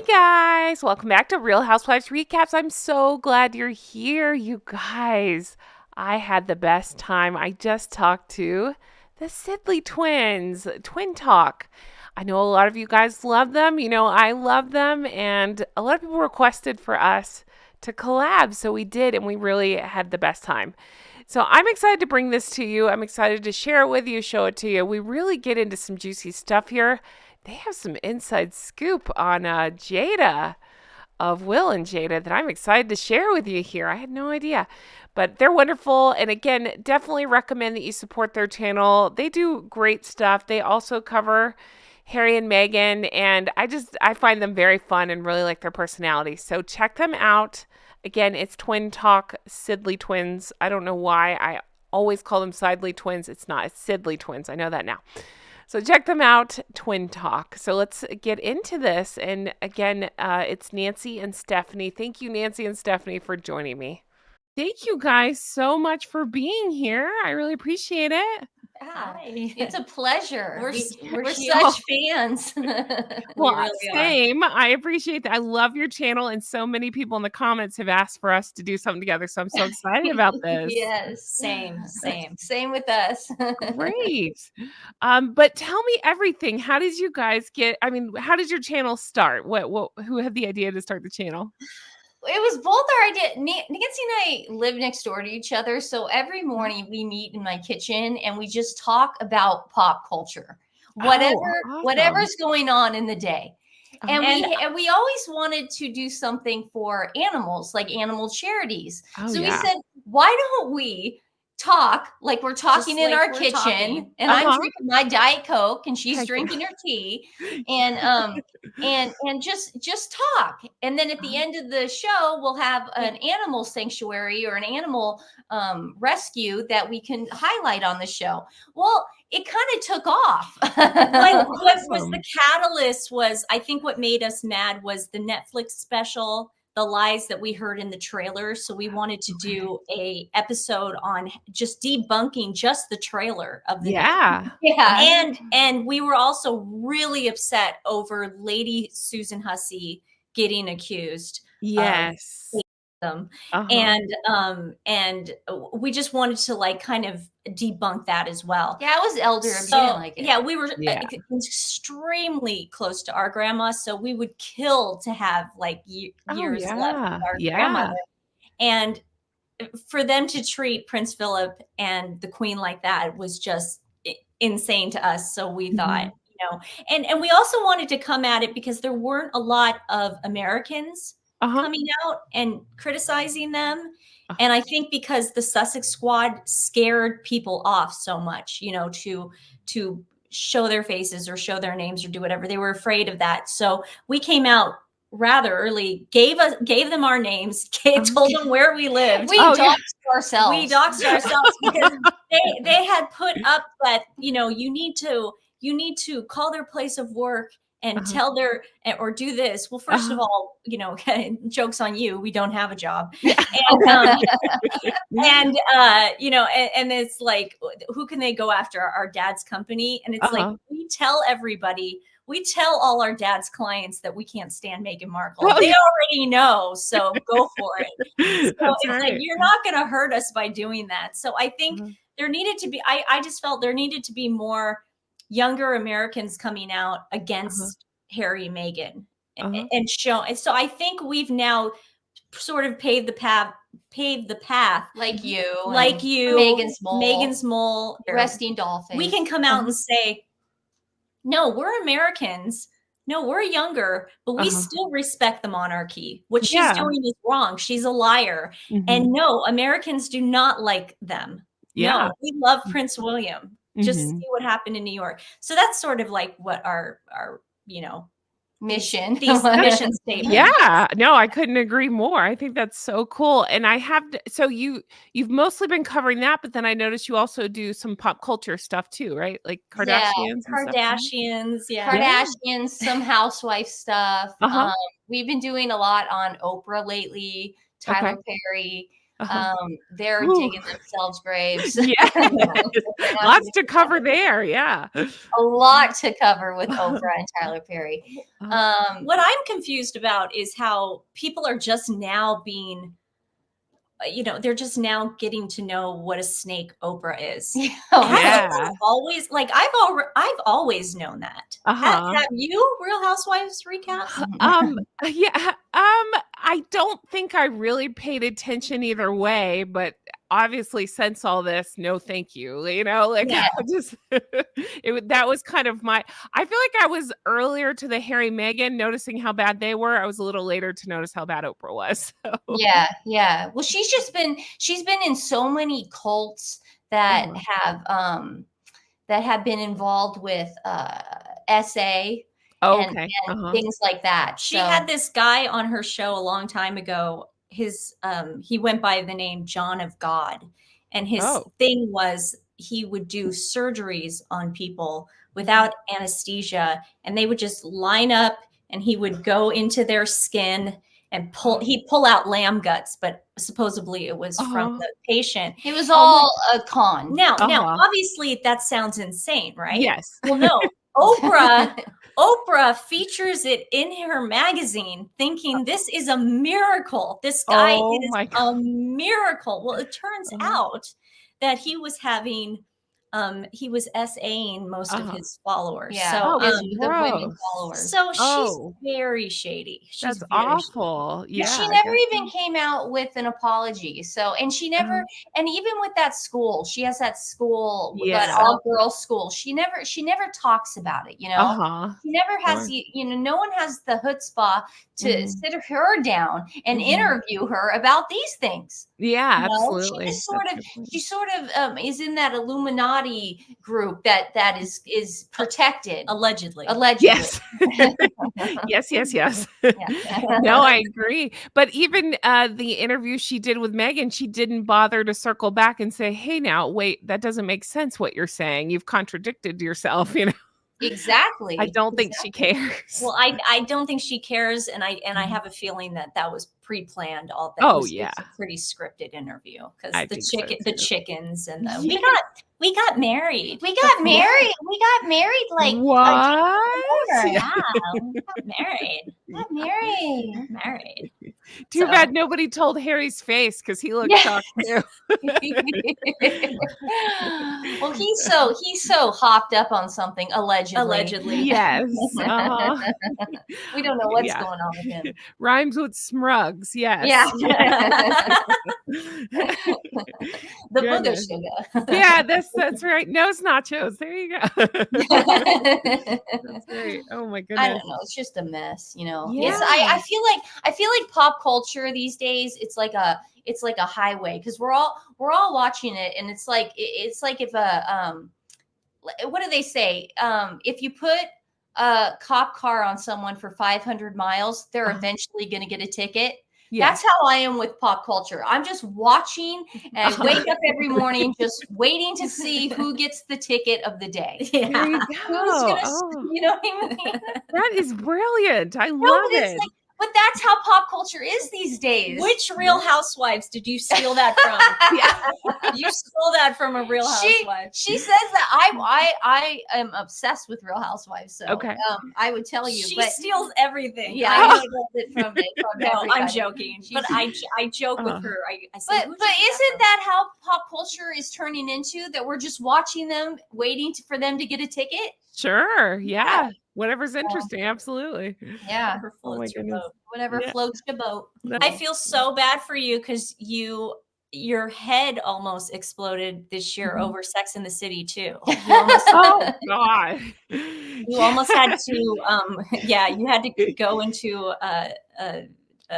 Guys, welcome back to Real Housewives Recaps. I'm so glad you're here, you guys. I had the best time. I just talked to the Sidley twins, Twin Talk. I know a lot of you guys love them. You know, I love them, and a lot of people requested for us to collab, so we did, and we really had the best time. So I'm excited to bring this to you. I'm excited to share it with you, show it to you. We really get into some juicy stuff here. They have some inside scoop on Jada, of Will and Jada, that I'm excited to share with you here. I had no idea, but they're wonderful. And again, definitely recommend that you support their channel. They do great stuff. They also cover Harry and Meghan, and I find them very fun and really like their personality. So check them out. Again, it's Twin Talk Sidley Twins. I don't know why I always call them Sidley Twins. It's not. It's Sidley Twins. I know that now. So check them out, Twin Talk. So let's get into this. And again, it's Nancy and Stephanie. Thank you, Nancy and Stephanie, for joining me. Thank you guys so much for being here. I really appreciate it. Hi. It's a pleasure. We're huge. such fans. Well, really same. I appreciate that. I love your channel, and so many people in the comments have asked for us to do something together. So I'm so excited about this. Yes, same with us. Great. But tell me everything. How did you guys get? I mean, how did your channel start? Who had the idea to start the channel? It was both our idea. Nancy and I live next door to each other. So every morning we meet in my kitchen and we just talk about pop culture, whatever's going on in the day. And we always wanted to do something for animals, like animal charities. We said, why don't we talk like we're talking in our kitchen, and I'm drinking my Diet Coke and she's drinking her tea, and just talk. And then at the end of the show, we'll have an animal sanctuary or an animal rescue that we can highlight on the show. Well, it kind of took off. What was the catalyst was, I think what made us mad was the Netflix special, The Lies That We Heard in the Trailer. So we wanted to do a episode on just debunking just the trailer of the And we were also really upset over Lady Susan Hussey getting accused. Yes. Them. And we just wanted to like kind of debunk that as well. Yeah, it was elder abuse. So, yeah, we were extremely close to our grandma, so we would kill to have like years left with our grandmother. And for them to treat Prince Philip and the Queen like that was just insane to us. So we thought, and we also wanted to come at it because there weren't a lot of Americans coming out and criticizing them. And I think because the Sussex squad scared people off so much, to show their faces or show their names or do whatever. They were afraid of that. So we came out rather early, gave them our names, told them where we lived. We doxed ourselves. We doxed ourselves because they had put up that, you need to call their place of work and tell or do this. Well, first of all, joke's on you. We don't have a job. And it's like, who can they go after? Our dad's company. And it's like, we tell all our dad's clients that we can't stand Meghan Markle. They already know. So go for it. So it's like, you're not going to hurt us by doing that. So I think there needed to be, I just felt there needed to be more younger Americans coming out against Harry and Meghan and show. And so I think we've now sort of paved the path like you, Megan's Mole, Resting Dolphins. We can come out and say, no, we're Americans. No, we're younger, but we still respect the monarchy. What she's doing is wrong. She's a liar. And no, Americans do not like them. No, we love Prince William. Just see what happened in New York. So that's sort of like what our mission, these mission statements. Yeah, no, I couldn't agree more. I think that's so cool. And so you've mostly been covering that, but then I noticed you also do some pop culture stuff too, right? Like Kardashians. Kardashians, some housewife stuff. We've been doing a lot on Oprah lately, Tyler Perry. They're digging themselves graves. Yeah. Lots to cover there. Yeah. A lot to cover with Oprah and Tyler Perry. What I'm confused about is how people are just now being, they're just now getting to know what a snake Oprah is. Yeah. Always, like, I've always known that. Have you, Real Housewives recaps? Yeah. I don't think I really paid attention either way, but obviously since all this, no thank you. I just that was kind of I feel like I was earlier to the Harry Meghan noticing how bad they were. I was a little later to notice how bad Oprah was. So. Yeah. Well, she's been in so many cults that have been involved with SA. And things like that. She had this guy on her show a long time ago. He went by the name John of God, and his thing was he would do surgeries on people without anesthesia, and they would just line up, and he would go into their skin and he'd pull out lamb guts, but supposedly it was from the patient. It was all a con. Now, obviously that sounds insane, right? Yes. Well, no, Oprah features it in her magazine thinking this is a miracle. This guy is a miracle. Well, it turns out that he was he was SAing most of his followers. Yeah. So the women followers. So she's very shady. That's awful. Yeah. She never even came out with an apology. So, and she never, and even with that school, she has that school, that all-girls school. She never talks about it, She never has, no one has the chutzpah to sit her down and interview her about these things. Yeah, absolutely. She sort of is in that Illuminati group that is protected. Allegedly. Yes. Yes. No, I agree. But even the interview she did with Meghan, she didn't bother to circle back and say, hey, now, wait, that doesn't make sense what you're saying. You've contradicted yourself, Exactly. I don't think she cares. Well, I don't think she cares, and I have a feeling that was pre-planned. All that. It was a pretty scripted interview because the chickens and we got married. We got married like what? Yeah, we got married. Too bad nobody told Harry's face because he looked shocked too. Well, he's so hopped up on something allegedly. Yes. We don't know what's going on with him. Rhymes with Smrugs. Yes. Yeah. The booger sugar. Yeah, that's right. Nose nachos. There you go. That's great. Oh my goodness. I don't know. It's just a mess, Yeah. I feel like pop culture these days, it's like a highway because we're all watching it, and it's like if what do they say? If you put a cop car on someone for 500 miles, they're eventually going to get a ticket. Yeah. That's how I am with pop culture. I'm just watching and I wake up every morning just waiting to see who gets the ticket of the day. Yeah. There you go. Who's gonna, you know what I mean? That is brilliant. I love it. But that's how pop culture is these days. Which Real Housewives did you steal that from? Yeah. You stole that from a Real Housewife. She says that I am obsessed with Real Housewives. So I would tell you. She steals everything. Yeah, I know it from no, I'm joking. But I joke with her. I say, but isn't that how pop culture is turning into? That we're just watching them, waiting for them to get a ticket? Sure. Yeah. Whatever's interesting, absolutely. Yeah. Oh my goodness. Whatever floats your boat. I feel so bad for you because your head almost exploded this year over Sex in the City too. Oh God. You almost had to you had to go into a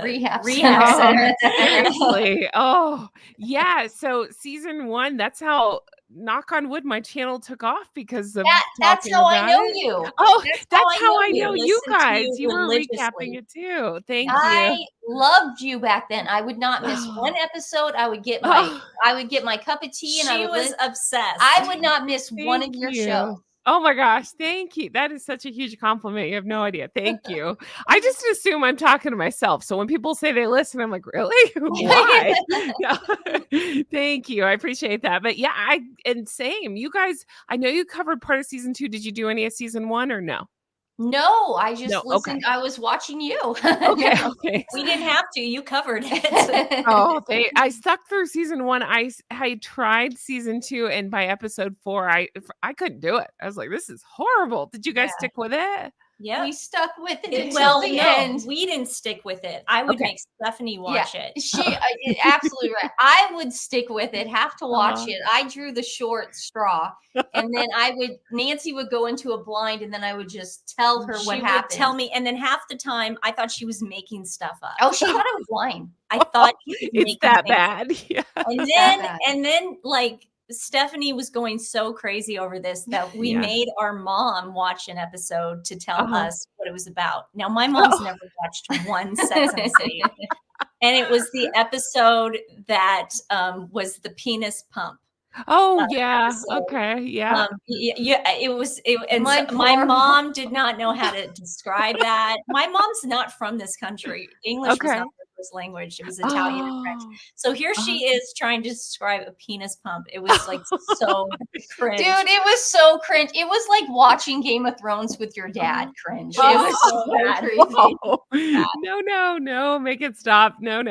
rehab center. Seriously. Oh yeah. So season 1, that's how, knock on wood, my channel took off because of that's how I know you. Oh, that's how I know you guys. You were recapping it too. Thank you. I loved you back then. I would not miss one episode. I would get my cup of tea, and she was obsessed. I would not miss one of your shows. Oh my gosh, thank you. That is such a huge compliment. You have no idea. Thank you. I just assume I'm talking to myself. So when people say they listen, I'm like, really? Why? No. Thank you. I appreciate that. But yeah, and same. You guys, I know you covered part of season 2. Did you do any of season 1 or no? No, I No. just Okay. listened. I was watching you. Okay. Okay. We didn't have to. You covered it. Oh, I stuck through season 1. I tried season 2, and by episode 4, I couldn't do it. I was like, this is horrible. Did you guys stick with it? Yeah. We stuck with it Well, until the no, end. we didn't stick with it. I would Okay. make Stephanie watch it. She absolutely right. I would stick with it, have to watch it. I drew the short straw, and then Nancy would go into a blind, and then I would just tell her what happened. She would tell me, and then half the time I thought she was making stuff up. Oh, she thought I was lying. I thought it's that bad. Yeah. And then like Stephanie was going so crazy over this that we made our mom watch an episode to tell us what it was about. Now, my mom's never watched one Sex and the City. And it was the episode that was the penis pump. Oh, yeah. Okay. Yeah. My mom did not know how to describe that. My mom's not from this country. English was not her first language. It was Italian and French. So here she is trying to describe a penis pump. It was like so cringe. Dude, it was so cringe. It was like watching Game of Thrones with your dad cringe. It was so bad. No. Make it stop. No.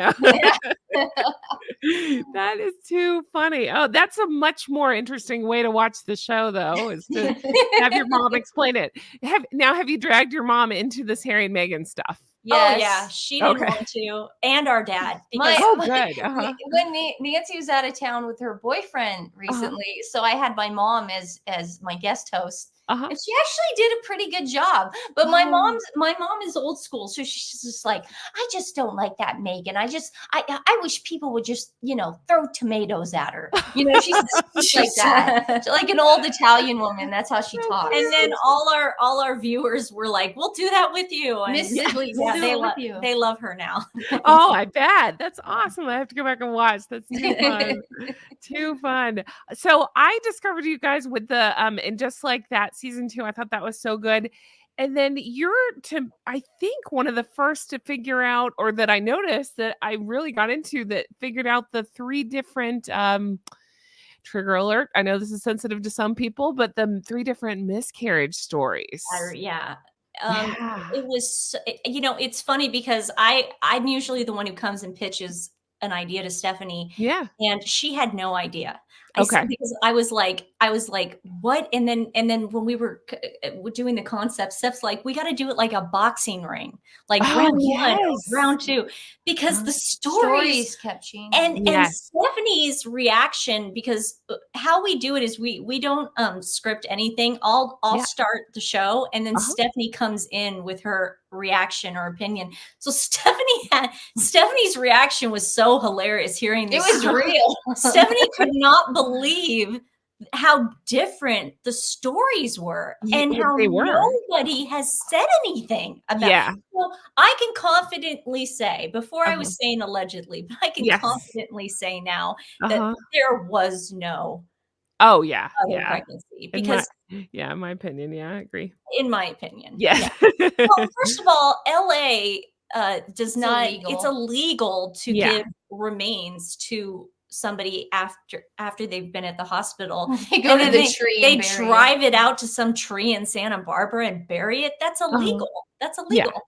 That is too funny. Oh, that's a much more interesting way to watch the show, though, is to have your mom explain it. Have you dragged your mom into this Harry and Meghan stuff? Yes. Oh, yeah. She didn't want to. And our dad. Good. When Nancy was out of town with her boyfriend recently, so I had my mom as my guest host. And she actually did a pretty good job. But my mom is old school. So she's just like, I just don't like that Meghan. I wish people would just, throw tomatoes at her. She's like that. Like an old Italian woman. That's how she talks. And then all our viewers were like, we'll do that with you. And Miss Sidley, they love her now. Oh, I bet. That's awesome. I have to go back and watch. That's too fun. Too fun. So I discovered you guys with the and just like that season 2, I thought that was so good. And then I think one of the first to figure out, or that I noticed that I really got into, that figured out the 3 different trigger alert. I know this is sensitive to some people, but the 3 different miscarriage stories. It was, it's funny because I'm usually the one who comes and pitches an idea to Stephanie. Yeah. And she had no idea. Because I was like, what? And then when we were doing the concept, Steph's like, we got to do it like a boxing ring, like round 1, round 2, because the stories kept changing. And Stephanie's reaction, because how we do it is we don't script anything. I'll start the show, and then Stephanie comes in with her reaction or opinion. So Stephanie's reaction was so hilarious hearing this. It was real. Stephanie could not believe how different the stories were and how nobody has said anything about it. Well, I can confidently say, before I was saying allegedly, but I can confidently say now that there was no pregnancy, because in my opinion, I agree. In my opinion. Well, first of all, LA does not, it's illegal to give remains to somebody after they've been at the hospital. They go to the tree. They drive it out to some tree in Santa Barbara and bury it. That's illegal. That's illegal.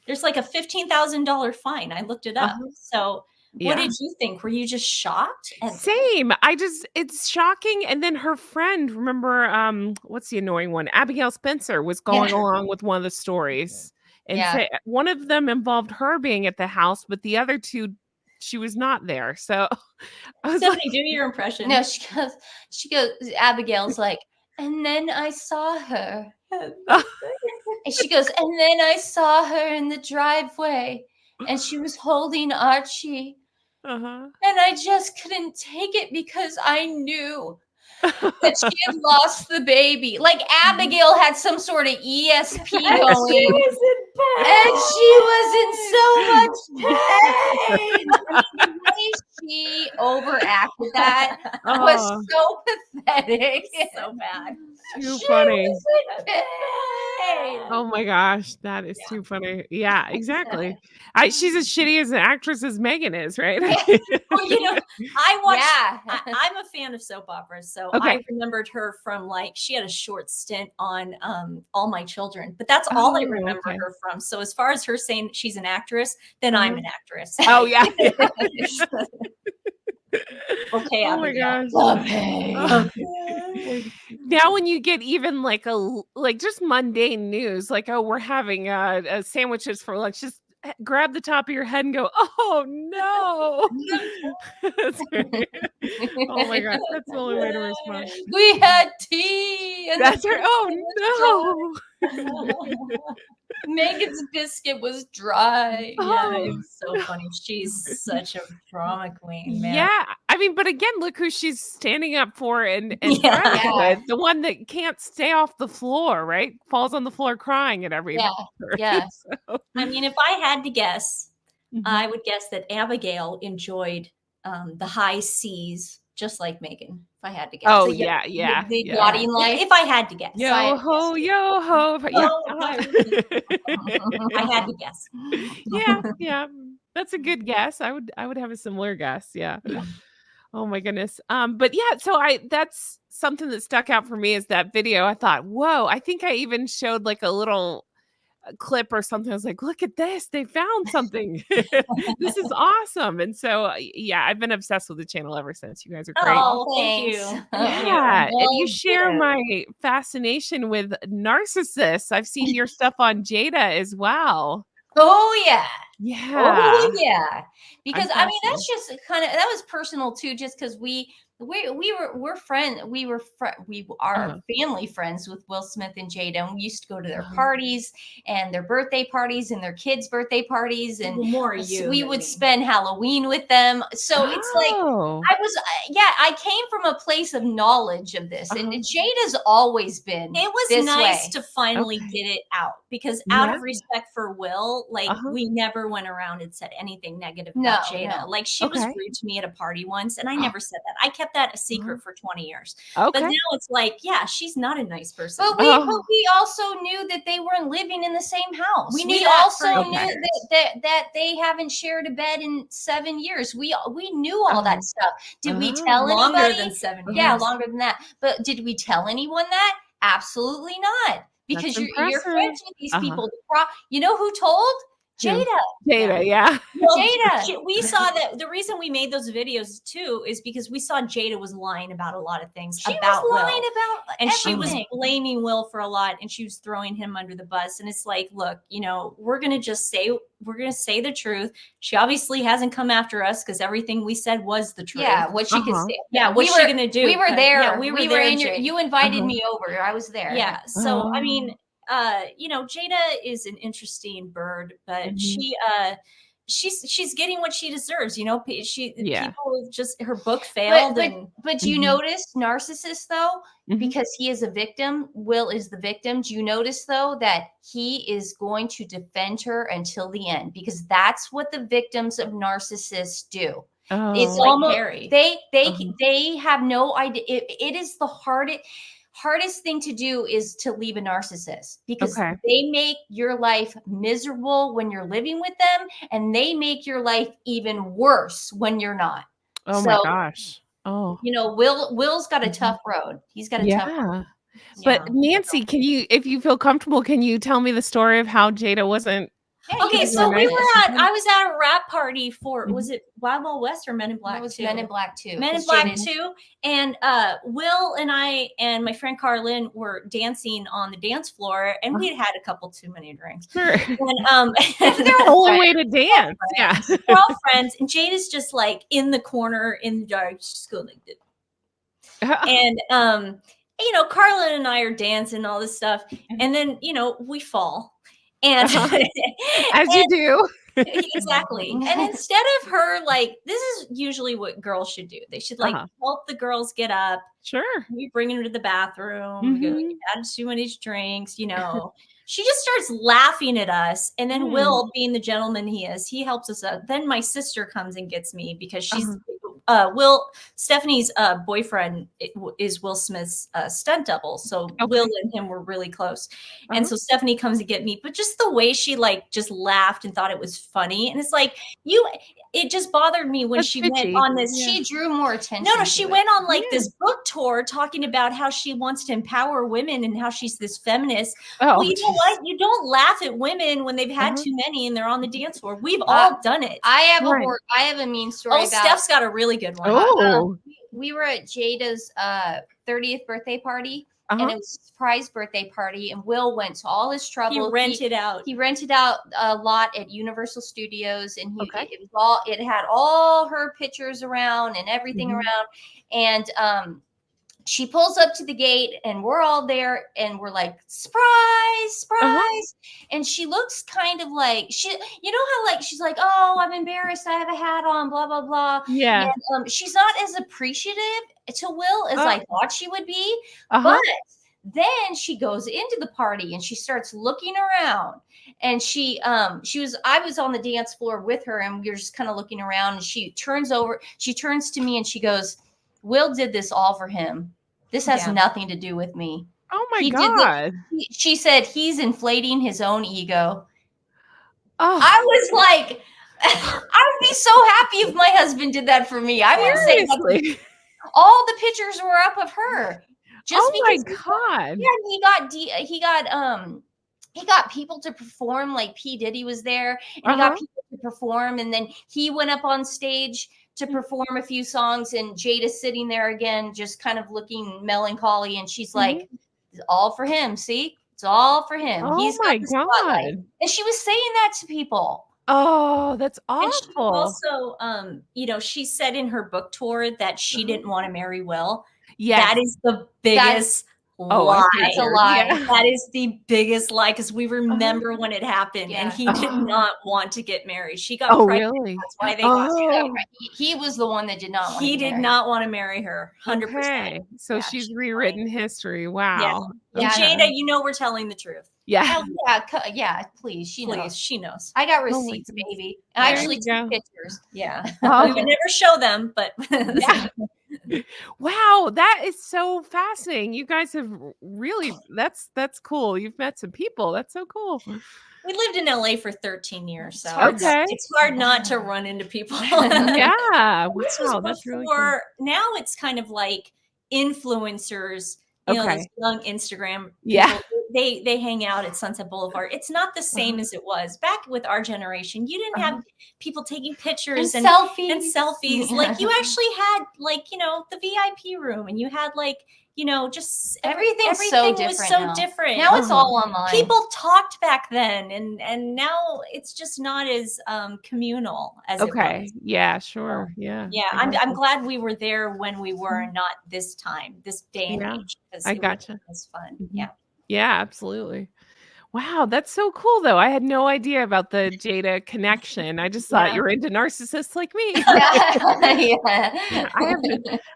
There's like a $15,000 fine. I looked it up. So what did you think? Were you just shocked? Same. It's shocking. And then her friend, remember, what's the annoying one? Abigail Spencer was going along with one of the stories. And one of them involved her being at the house, but the other 2, she was not there. So I was Stephanie, do your impression. No, she goes, Abigail's like, and then I saw her. And she goes, and then I saw her in the driveway, and she was holding Archie. And I just couldn't take it because I knew that she had lost the baby. Like Abigail had some sort of ESP going. And she was in so much pain. The way she overacted that was so pathetic. So bad. Too funny. Was in bed. Oh my gosh, that is too funny. Yeah, exactly. She's as shitty as an actress as Meghan is, right? Well, you know, I watched. Yeah. I'm a fan of soap operas, so Okay. I remembered her from like she had a short stint on All My Children, but that's all I remember her from. So as far as her saying she's an actress, then I'm an actress. Oh yeah. Okay, Oh my Abigail. gosh. Okay. Now when you get even like just mundane news, like, oh, we're having sandwiches for lunch, just grab the top of your head and go, oh no. Oh my god, that's the only way to respond. We had tea. And That's right. Oh no. Meghan's biscuit was dry. Yeah, it was so funny. She's such a drama queen, man. Yeah, I mean, but again, look who she's standing up for and Yeah. friends with. The one that can't stay off the floor, right? Falls on the floor crying at every Yeah. So. I mean, if I had to guess, I would guess that Abigail enjoyed the high seas just like Meghan. If I had to guess. Oh So, yeah. The yachting life. If I had to guess. Yo ho, yo ho. Yeah. I had to guess. Yeah. That's a good guess. I would have a similar guess. Yeah. Oh my goodness. But yeah, so that's something that stuck out for me is that video. I thought, whoa, I think I even showed like a little clip or something. I was like, look at this, they found something. This is awesome. And so yeah, I've been obsessed with the channel ever since. You guys are great. Oh, thank you. Yeah, and you share my fascination with narcissists. I've seen your stuff on Jada as well. Oh yeah. Yeah. Oh yeah. Because I mean that's just kind of that was personal too, just because we're friends. We are family friends with Will Smith and Jada, and we used to go to their parties and their birthday parties and their kids' birthday parties, and we would spend Halloween with them. So it's like I came from a place of knowledge of this, and Jada's always been. It was nice to finally get it out because out of respect for Will, like we never went around and said anything negative about Jada. Like she was rude to me at a party once, and I never said that. I kept that a secret for 20 years. But now it's like, yeah, she's not a nice person. But we also knew that they weren't living in the same house. We also knew that they haven't shared a bed in 7 years. We knew all that stuff. Did we tell anybody? Longer than 7 years. Yeah, longer than that. But did we tell anyone that? Absolutely not. Because you're friends with these people. You know who told? Jada, yeah. Well, Jada. We saw that the reason we made those videos too is because we saw Jada was lying about a lot of things about Will. And she was blaming Will for a lot, and she was throwing him under the bus. And it's like, look, you know, we're gonna say the truth. She obviously hasn't come after us because everything we said was the truth. Yeah, what she could say. Yeah, what's she gonna do? We were there. Yeah, we were there. You invited me over. I was there. Yeah. So I mean. You know, Jada is an interesting bird, but she's getting what she deserves. You know, people just her book failed. But you notice narcissist though, because he is a victim. Will is the victim. Do you notice though that he is going to defend her until the end because that's what the victims of narcissists do. It's like almost Harry. They have no idea. It is the hardest thing to do is to leave a narcissist because they make your life miserable when you're living with them, and they make your life even worse when you're not. Oh my gosh. Oh, you know, Will's got a tough road. He's got a tough road. But Nancy, if you feel comfortable, can you tell me the story of how Jada wasn't? Okay, so I was at a rap party for, was it Wild Wild West or Men in Black 2? It was Men in Black 2. Men in Black 2. And Will and I and my friend Carlin were dancing on the dance floor, and we had a couple too many drinks. Sure. And the only way to dance. Yeah. We're all friends. And Jada's just like in the corner in the dark, just going like this. And, you know, Carlin and I are dancing and all this stuff. And then, you know, we fall. And as you do. Exactly. And instead of her, like, this is usually what girls should do. They should like help the girls get up. Sure. We bring them to the bathroom. We go, you had too many drinks, you know. She just starts laughing at us. And then Will, being the gentleman he is, he helps us out. Then my sister comes and gets me because she's Stephanie's boyfriend is Will Smith's stunt double. So Will and him were really close. And so Stephanie comes to get me, but just the way she like just laughed and thought it was funny. And it's like, it just bothered me when she went on this. Yeah. She drew more attention. No, she went on like this book tour talking about how she wants to empower women and how she's this feminist. Well, you know what? You don't laugh at women when they've had too many and they're on the dance floor. We've all done it. I have a mean story. Steph's got a really good one. We were at Jada's 30th birthday party. And it was a surprise birthday party, and Will went to all his trouble. He rented out a lot at Universal Studios, and it had all her pictures around and everything around. And she pulls up to the gate, and we're all there, and we're like, surprise. And she looks kind of like how like she's like, oh, I'm embarrassed, I have a hat on, blah blah blah. Yeah. And, she's not as appreciative to Will as I thought she would be. But then she goes into the party and she starts looking around, and I was on the dance floor with her, and we were just kind of looking around, and she turns to me and she goes, Will did this all for him. This has nothing to do with me. Oh my God. She said he's inflating his own ego. I was like, I would be so happy if my husband did that for me. I would say that. All the pictures were up of her. Just my God. Yeah, he got people to perform, like P. Diddy was there, and he got people to perform, and then he went up on stage to perform a few songs, and Jada's sitting there again, just kind of looking melancholy, and she's like, it's all for him, see? It's all for him. Oh my God. And she was saying that to people. Oh, that's awful. And she also, she said in her book tour that she didn't want to marry Will. Yes. That is the biggest lie. That's a lie. Yeah. That is the biggest lie, because we remember when it happened, and he did not want to get married. She got pregnant. Really? That's why they got pregnant. He was the one that did not want He did not want to marry her. 100%. Okay. So she's rewritten history. Wow. Yeah. And Jada, we're telling the truth. Yeah. Yeah, please. She knows. She knows. I got receipts, baby. And I actually took pictures. Yeah. We would never show them, but Wow, that is so fascinating. You guys have really that's cool. You've met some people. That's so cool. We lived in LA for 13 years, so it's hard not to run into people. Yeah. Wow, that's really cool. Now it's kind of like influencers, those young Instagram people, they hang out at Sunset Boulevard. It's not the same as it was back with our generation. You didn't have people taking pictures and selfies. Like you actually had the VIP room, and you had just everything was so different. Now it's all online. People talked back then, and now it's just not as communal as it was. Yeah, sure. Yeah. I'm glad we were there when we were, not this time, this day and age. I gotcha. It was fun. Yeah, absolutely. Wow, that's so cool, though. I had no idea about the Jada connection. I just thought you were into narcissists like me. I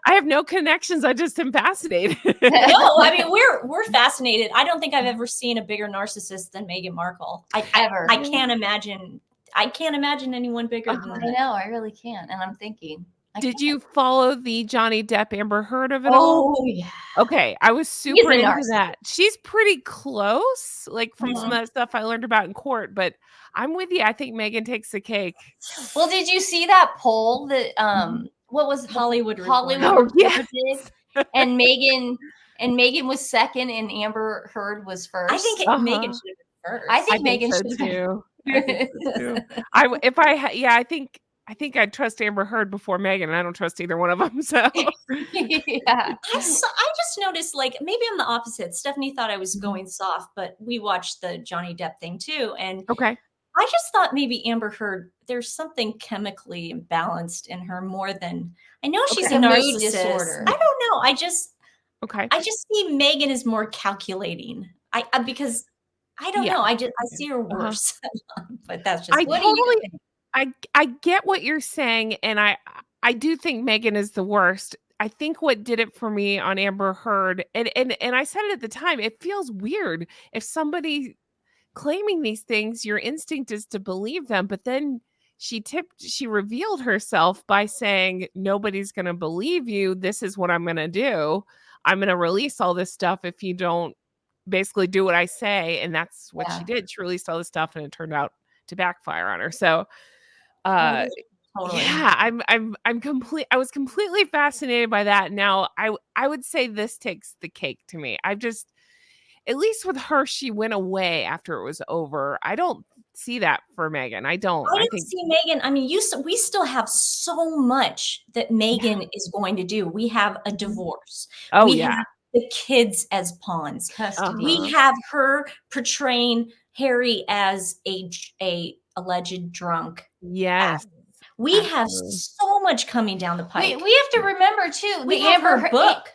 have no connections. I just am fascinated. No, I mean we're fascinated. I don't think I've ever seen a bigger narcissist than Meghan Markle. I can't imagine. I can't imagine anyone bigger than that. I know. I really can't. And I'm thinking. Did you follow the Johnny Depp Amber Heard of it all? Oh, yeah. Okay. I was super into that. She's pretty close, like from some of that stuff I learned about in court, but I'm with you. I think Meghan takes the cake. Well, did you see that poll that, what was it? Hollywood Report did? And Meghan was second and Amber Heard was first. I think Meghan should have been first. I think Meghan should too. I think I'd trust Amber Heard before Meghan, and I don't trust either one of them. So I just noticed, like, maybe I'm the opposite. Stephanie thought I was going soft, but we watched the Johnny Depp thing too. And I just thought maybe Amber Heard, there's something chemically imbalanced in her more than I know she's a narcissist. Mood disorder. I don't know. I just see Meghan as more calculating. Because I don't know. I see her worse. But that's just I get what you're saying, and I do think Meghan is the worst. I think what did it for me on Amber Heard, and I said it at the time, it feels weird if somebody claiming these things, your instinct is to believe them, but then she revealed herself by saying, nobody's going to believe you. This is what I'm going to do. I'm going to release all this stuff if you don't basically do what I say. And that's what she did. She released all this stuff and it turned out to backfire on her. So, Totally. yeah, I was completely fascinated by that. Now, I would say this takes the cake to me. At least with her, she went away after it was over. I don't see that for Meghan. I don't see Meghan. I mean, we still have so much that Meghan is going to do. We have a divorce. Oh, we have the kids as pawns. Custody. We have her portraying Harry as a alleged drunk. Yes. We have so much coming down the pipe. We have to remember too, the Amber book.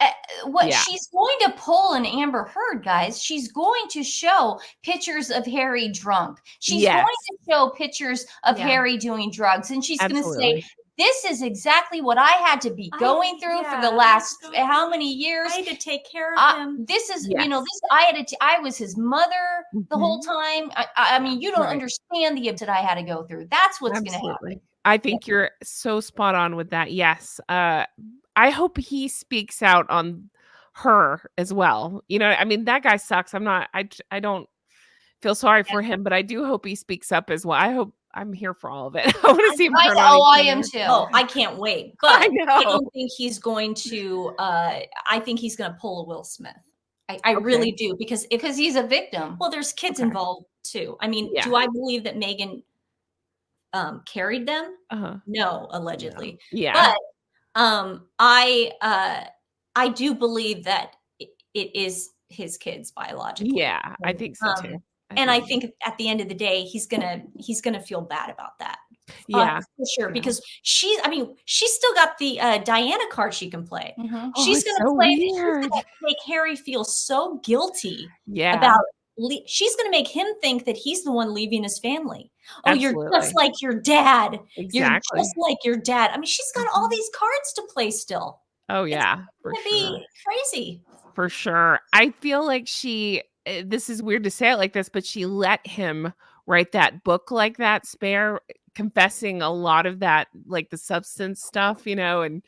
She's going to pull an Amber Heard, guys. She's going to show pictures of Harry drunk. She's going to show pictures of Harry doing drugs. And she's going to say, this is exactly what I had to be going through for the last how many years. I had to take care of him. This is, I was his mother the whole time. I mean, you don't understand the that I had to go through. That's what's going to happen. I think you're so spot on with that. Yes. I hope he speaks out on her as well. I mean, that guy sucks. I don't feel sorry for him, but I do hope he speaks up as well. I'm here for all of it. I want to see him turn on. I am too. Oh, I can't wait. But I don't think he's going to, I think he's going to pull a Will Smith. I really do, because he's a victim. Well, there's kids involved too. I mean, do I believe that Meghan carried them? No, allegedly. Yeah. But I do believe that it is his kids biologically. Yeah, I think so too. I think at the end of the day, he's gonna feel bad about that. Yeah, for sure. Because she's still got the Diana card she can play. Mm-hmm. She's gonna play. She's gonna make Harry feel so guilty about. She's going to make him think that he's the one leaving his family. Oh, you're just like your dad. Exactly. You're just like your dad. I mean, she's got all these cards to play still. Oh, yeah. It's going to be crazy. For sure. I feel like this is weird to say it like this, but she let him write that book like that, Spare, confessing a lot of that, like the substance stuff, and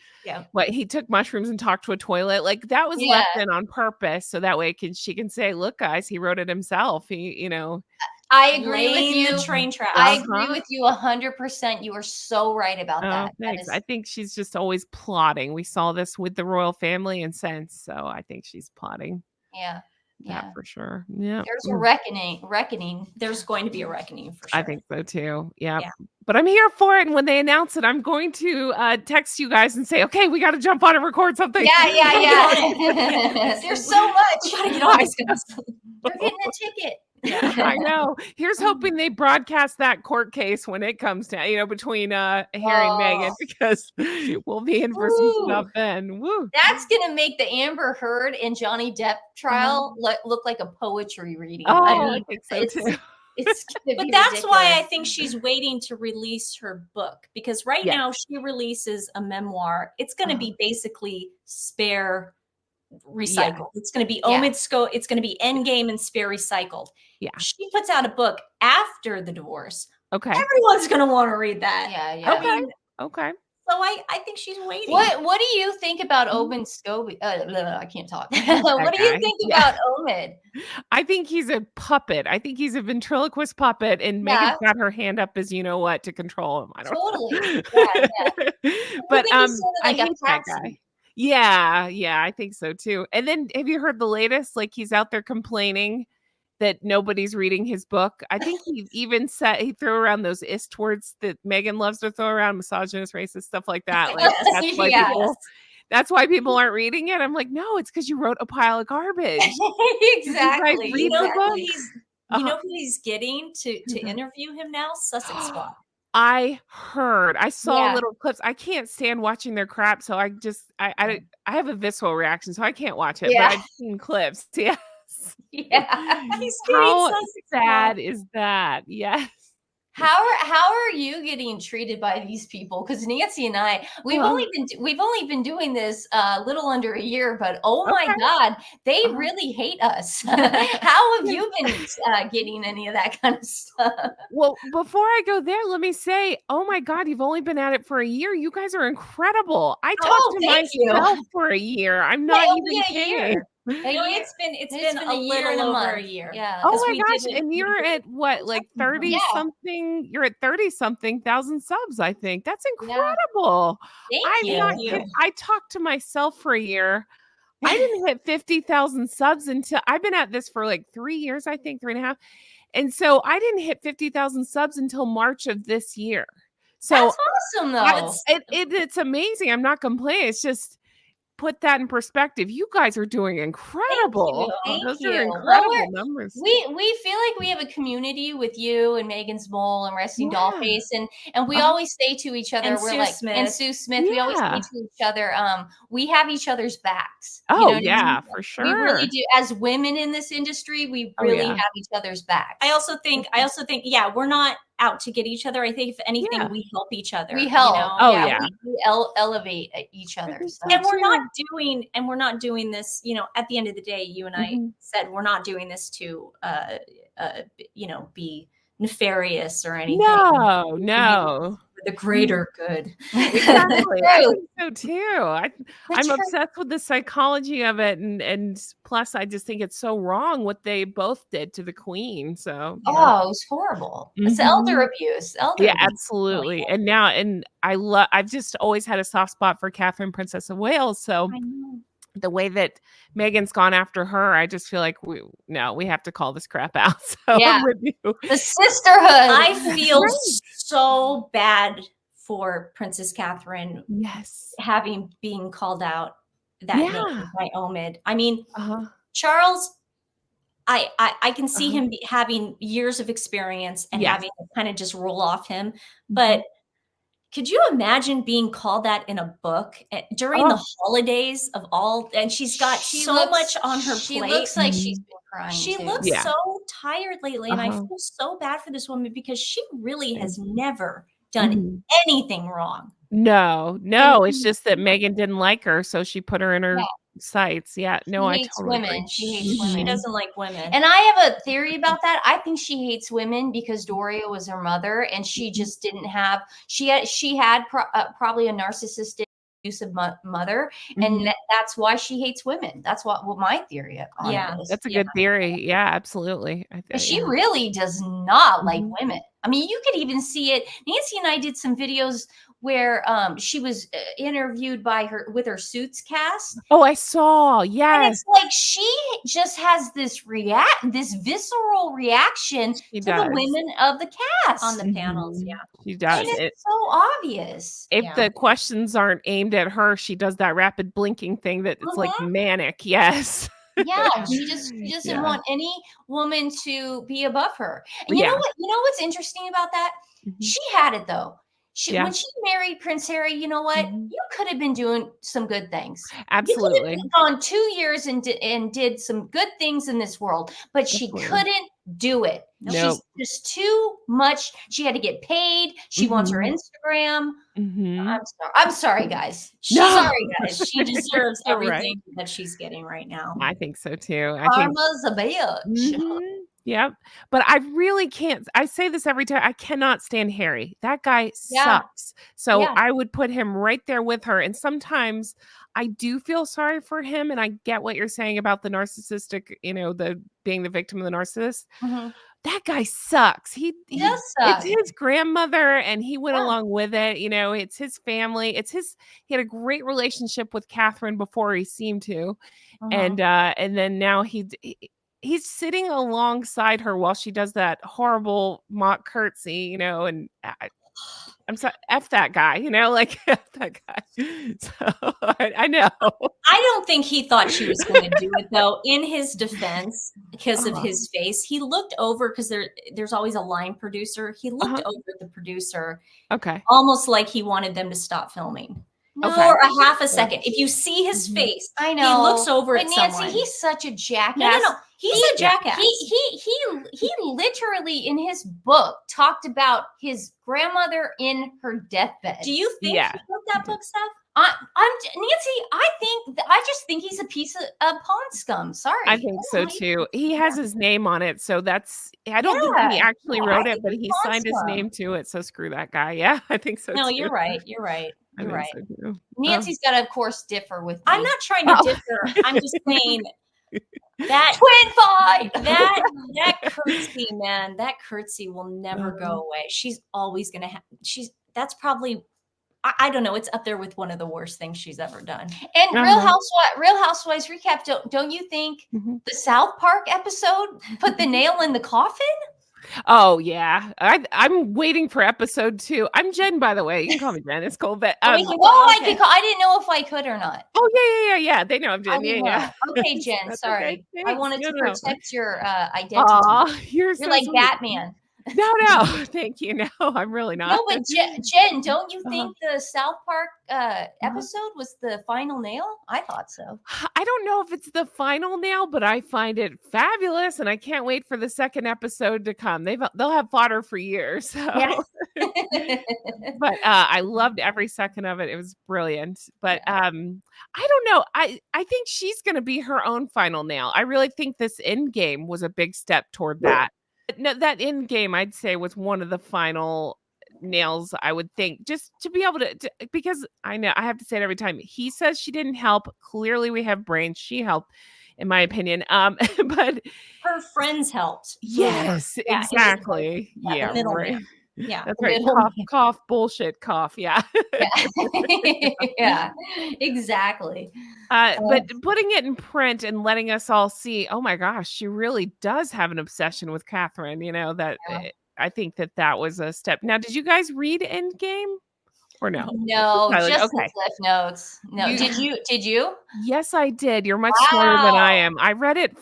what he took mushrooms and talked to a toilet. Like that was left in on purpose. So that way she can say, look, guys, he wrote it himself. I agree with you. The train track. I agree with you 100%. You are so right about that. Thanks. I think she's just always plotting. We saw this with the royal family and since, so I think she's plotting. Yeah. Yeah, for sure. Yeah. There's a reckoning. There's going to be a reckoning for sure. I think so too. Yeah. But I'm here for it. And when they announce it, I'm going to text you guys and say, okay, we got to jump on and record something. Yeah. There's so much. We got to get on this. You're getting a ticket. Yeah, I know. Here's hoping they broadcast that court case when it comes to, between Harry and Meghan, because we'll be in for some stuff then. Woo. That's going to make the Amber Heard and Johnny Depp trial look like a poetry reading. Oh, I think so too. But that's why I think she's waiting to release her book, because right now she releases a memoir. It's going to be basically Spare recycled. It's going to be it's going to be Endgame and Spare recycled. Yeah. She puts out a book after the divorce. Okay. Everyone's going to want to read that. Yeah. Okay. So I think she's waiting. What do you think about Omid Scobie? I can't talk. What do you think about Omid? I think he's a puppet. I think he's a ventriloquist puppet, and Meghan's got her hand up as to control him. I don't know. But I hate that guy. Yeah, I think so too. And then have you heard the latest? Like he's out there complaining that nobody's reading his book. I think he even he threw around those ist words that Meghan loves to throw around, misogynist, racist, stuff like that. Like that's why people aren't reading it. I'm like, no, it's because you wrote a pile of garbage. Exactly. You know who he's getting to interview him now? Sussex Squad. I saw little clips. I can't stand watching their crap, so I have a visceral reaction, so I can't watch it. But I've seen clips. Yes. Yeah. How sad is that? Yes. How are you getting treated by these people? Because Nancy and I, we've only been doing this a little under a year, but oh my God, they really hate us. How have you been getting any of that kind of stuff? Well, before I go there, let me say, oh my God, you've only been at it for a year. You guys are incredible. I talked to myself for a year. I'm not even kidding. It's been a little over a year. Yeah. Oh my gosh. And you're at what, like 30 something? You're at 30 something thousand subs, I think. That's incredible. Thank you. I talked to myself for a year. I didn't hit 50,000 subs until I've been at this for like 3 years, I think, 3.5. And so I didn't hit 50,000 subs until March of this year. So that's awesome, though. It's amazing. I'm not complaining. It's just put that in perspective. You guys are doing incredible. Those are incredible numbers. We feel like we have a community with you and Megan's Mole and Resting Dollface, and we always say to each other, and we're Sue like, Smith. and Sue Smith, we always say to each other, we have each other's backs. Oh, you know what I mean? For sure. We really do. As women in this industry, we really have each other's backs. I also think, we're not out to get each other. I think if anything, we help each other. We help. You know? We elevate each other. So. And we're not doing this, you know, at the end of the day, you and I said, we're not doing this to, you know, be nefarious or anything. No. The greater good. Exactly. I think so too. I'm obsessed with the psychology of it, and plus I just think it's so wrong what they both did to the Queen. So it was horrible. It's elder abuse. Absolutely. And I've just always had a soft spot for Catherine, Princess of Wales. So the way that Meghan's gone after her, I just feel like we have to call this crap out. So I'm with you. The sisterhood. I feel so bad for Princess Catherine. Yes. Being called out that name by Omid. I mean, Charles, I can see him having years of experience and having to kind of just roll off him. But could you imagine being called that in a book during the holidays of all? And she's got so much on her plate. She looks like she's been crying. She looks so tired lately. And I feel so bad for this woman because she really has never done anything wrong. No. It's just that Meghan didn't like her. So she put her in her sights. I totally agree. She hates women. She doesn't like women. And I have a theory about that. I think she hates women because Doria was her mother, and she just didn't have. She had probably a narcissistic, abusive mother, and that's why she hates women. That's what my theory on this. That's a good theory. Yeah, absolutely. She really does not like women. I mean, you could even see it. Nancy and I did some videos where she was interviewed with her Suits cast. Oh, I saw. Yes. And it's like she just has this visceral reaction to the women of the cast on the panels. Yeah, she does. And it's so obvious. If the questions aren't aimed at her, she does that rapid blinking thing that it's like manic. Yes. She doesn't want any woman to be above her. And you know what? You know what's interesting about that? She had it though. When she married Prince Harry, you know what? You could have been doing some good things. Absolutely. You could have gone 2 years and did some good things in this world, but she couldn't do it. She's just too much. She had to get paid. She wants her Instagram. I'm sorry, guys. Sorry, guys. She deserves everything that she's getting right now. I think so too. Karma's a bitch. Yep. But I really can't. I say this every time. I cannot stand Harry. That guy sucks. So I would put him right there with her. And sometimes I do feel sorry for him. And I get what you're saying about the narcissistic, being the victim of the narcissist. That guy sucks. He does suck. It's his grandmother and he went along with it. It's his family. He had a great relationship with Catherine before he seemed to. And then now he's sitting alongside her while she does that horrible mock curtsy, and I'm sorry, F that guy, F that guy. So I know. I don't think he thought she was going to do it though. In his defense, because of his face, he looked over because there's always a line producer. He looked over at the producer, almost like he wanted them to stop filming. For a half a second. If you see his face, I know he looks over at Nancy, someone. He's such a jackass. No. He's a jackass. He literally in his book talked about his grandmother in her deathbed. Do you think he wrote that book, Steph? I'm Nancy. I just think he's a piece of pond scum. Sorry, I think so too. He has his name on it, so that's. I don't think he actually wrote it, but he signed his name to it. So screw that guy. Yeah, I think so. No, too. you're right. You're right. You're right. So Nancy's got to, of course, differ with me. I'm not trying to differ. I'm just saying that twin fight. That curtsy, man. That curtsy will never go away. She's always gonna have. That's probably. I don't know. It's up there with one of the worst things she's ever done. And Real Housewives recap. Don't you think the South Park episode put the nail in the coffin? Oh yeah, I'm waiting for episode 2. I'm Jen, by the way. You can call me Jen. It's cool, but I didn't know if I could or not. Oh yeah. They know I'm Jen. Yeah. Okay, Jen. Sorry, okay. I wanted to protect your identity. Aw, you're so like sweet. Batman. No, thank you. No, I'm really not. No, but Jen, don't you think the South Park episode was the final nail? I thought so. I don't know if it's the final nail, but I find it fabulous, and I can't wait for the second episode to come. They'll have fodder for years. So. Yes. But I loved every second of it. It was brilliant. But I don't know. I think she's going to be her own final nail. I really think this end game was a big step toward that. No, that end game, I'd say, was one of the final nails, I would think, just to be able to, because I know I have to say it every time. He says she didn't help. Clearly, we have brains. She helped, in my opinion. But her friends helped. Yes, exactly. Yeah, right. Yeah, that's right. Cough, bullshit, cough. Yeah. Yeah, exactly. But putting it in print and letting us all see, oh my gosh, she really does have an obsession with Catherine. You know, I think that was a step. Now, did you guys read Endgame? Or no? No, just the Cliff Notes. No, did you? Yes, I did. You're much smarter than I am. I read it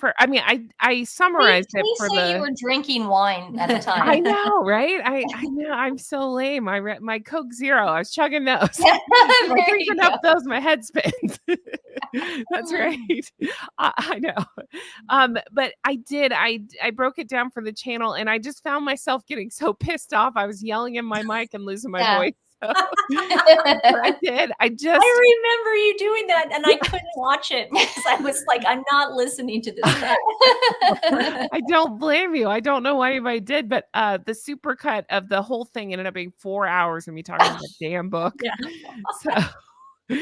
I summarized it for the. You were drinking wine at the time. I know, right? I know. I'm so lame. I read my Coke Zero. I was chugging those. I'm drinking up those. My head spins. That's right. I know. But I did. I broke it down for the channel, and I just found myself getting so pissed off. I was yelling in my mic and losing my voice. So, I did. I remember you doing that, and I couldn't watch it because I was like, I'm not listening to this. I don't blame you. I don't know why anybody did, but the supercut of the whole thing ended up being 4 hours of me talking about the damn book. Yeah. So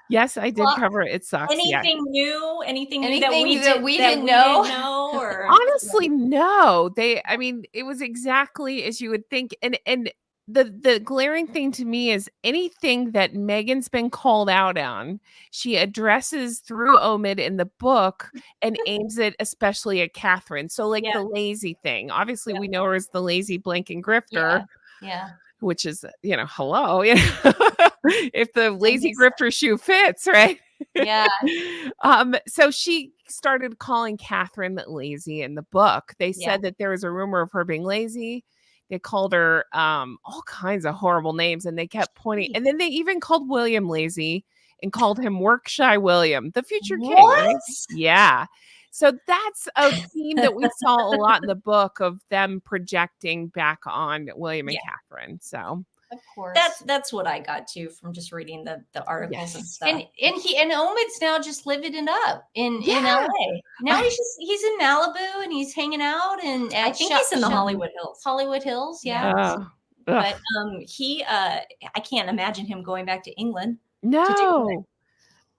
yes, I did cover it. It sucks. Anything new? Anything that we didn't know? Or honestly, no. It was exactly as you would think, and the glaring thing to me is anything that Meghan's been called out on, she addresses through Omid in the book and aims it especially at Catherine. So the lazy thing, obviously we know her as the lazy blank and grifter. Yeah. Which is, hello, if the lazy grifter shoe fits, right? Yeah. So she started calling Catherine lazy in the book. They said that there was a rumor of her being lazy. They called her all kinds of horrible names, and they kept pointing. And then they even called William lazy and called him work shy William, the future king. Right? Yeah. So that's a theme that we saw a lot in the book of them projecting back on William and Catherine. So of course, that's what I got to from just reading the articles and stuff. And Omid's now just living it up in LA. Now he's in Malibu and he's hanging out, and I think he's in the Hollywood Hills. Hollywood Hills, yeah. But I can't imagine him going back to England. No.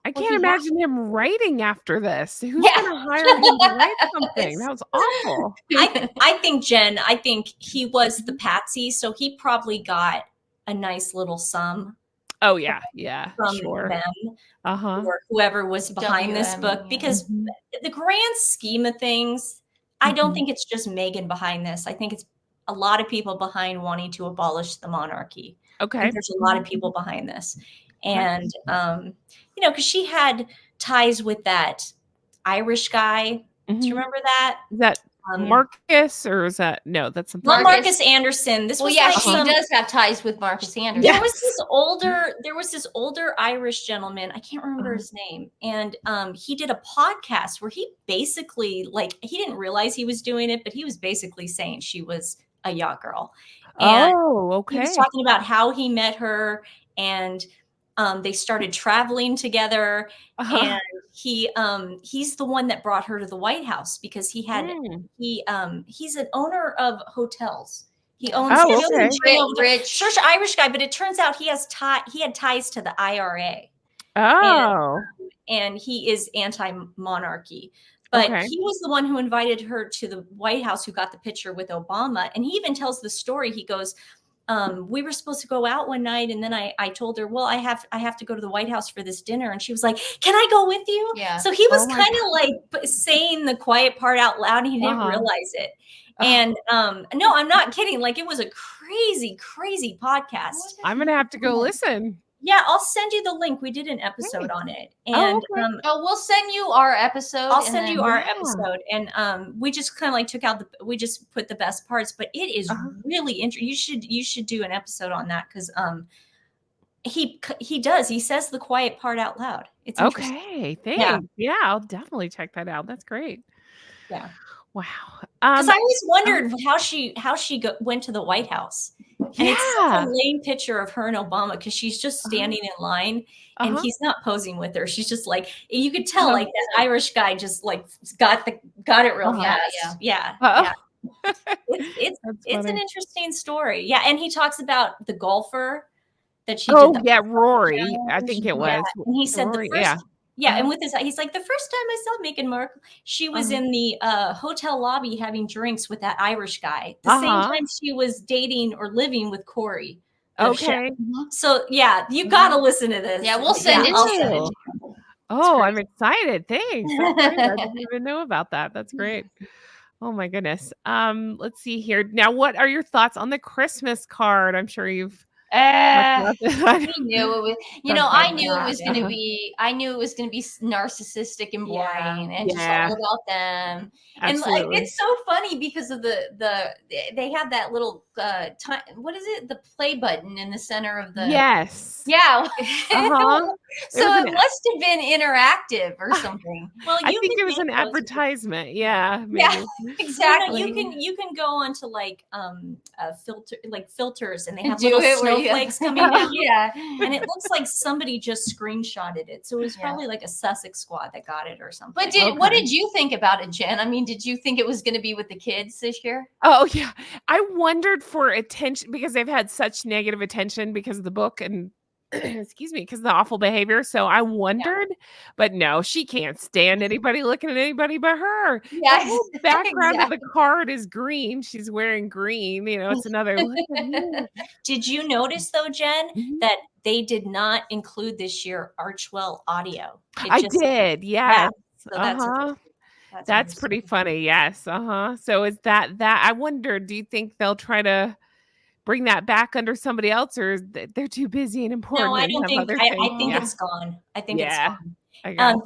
I can't imagine him writing after this. Who's going to hire him to write something? That was awful. I think, Jen, he was the patsy, so he probably got a nice little sum. Oh, yeah. Yeah. From them or whoever was behind this book. Because the grand scheme of things, I don't think it's just Meghan behind this. I think it's a lot of people behind wanting to abolish the monarchy. Okay. There's a lot of people behind this. And, because she had ties with that Irish guy. Do you remember that? Is that Marcus, or is that no? That's something. Marcus Anderson. This was she does have ties with Marcus Anderson. Yes. There was this older Irish gentleman. I can't remember his name, and he did a podcast where he basically he didn't realize he was doing it, but he was basically saying she was a yacht girl. And he was talking about how he met her, and they started traveling together, and he's the one that brought her to the White House because he had he's an owner of hotels. He owns rich Irish guy, but it turns out he had ties to the IRA. And he is anti-monarchy. But he was the one who invited her to the White House, who got the picture with Obama. And he even tells the story. He goes, we were supposed to go out one night, and then I told her, well, I have to go to the White House for this dinner. And she was like, can I go with you? Yeah. So he was kind of like saying the quiet part out loud, and he didn't realize it. And no, I'm not kidding. Like, it was a crazy, crazy podcast. I'm going to have to go listen. Yeah, I'll send you the link. We did an episode on it. And we'll send you our episode. I'll send you our episode. And we just kind of like we just put the best parts, but it is really interesting. You should do an episode on that, because he says the quiet part out loud. It's interesting. Okay, thanks. Yeah, I'll definitely check that out. That's great. Yeah. Wow. Because I always wondered how she went to the White House. And it's such a lame picture of her and Obama, because she's just standing in line, and he's not posing with her. She's just like, you could tell like that Irish guy just like got it real fast. Yeah. It's an interesting story. Yeah. And he talks about the golfer that she did. Rory. I think it was. Yeah. And he said Rory, and with he's like, the first time I saw Meghan Markle, she was in the hotel lobby having drinks with that Irish guy. The same time she was dating or living with Corey. Okay. So you got to listen to this. Yeah, we'll send it to you. Oh, I'm excited. Thanks. I didn't even know about that. That's great. Oh my goodness. Let's see here. Now, what are your thoughts on the Christmas card? I'm sure you've we knew it was, I knew it was going to be, narcissistic and boring and just all about them. Absolutely. And like, it's so funny because of they have that little, what is it? The play button in the center of the. Yes. Yeah. So it must have been interactive or something. Well, I think it was an advertisement. Yeah. Maybe. Yeah, exactly. You can go onto filters, and they have little snowflakes coming out. Yeah. And it looks like somebody just screenshotted it. So it was probably like a Sussex squad that got it or something. But what did you think about it, Jen? I mean, did you think it was going to be with the kids this year? Oh, yeah. I wondered for attention, because they've had such negative attention because of the book and because of the awful behavior. So I wondered, but no, she can't stand anybody looking at anybody but her. Yeah, the whole background of the card is green. She's wearing green. It's another. Did you notice though, Jen, that they did not include this year Archwell audio? I did. Yes. So that's pretty funny. Yes. So is that I wonder, do you think they'll try to bring that back under somebody else, or they're too busy and important? No, I don't think. I think it's gone. I think it's gone.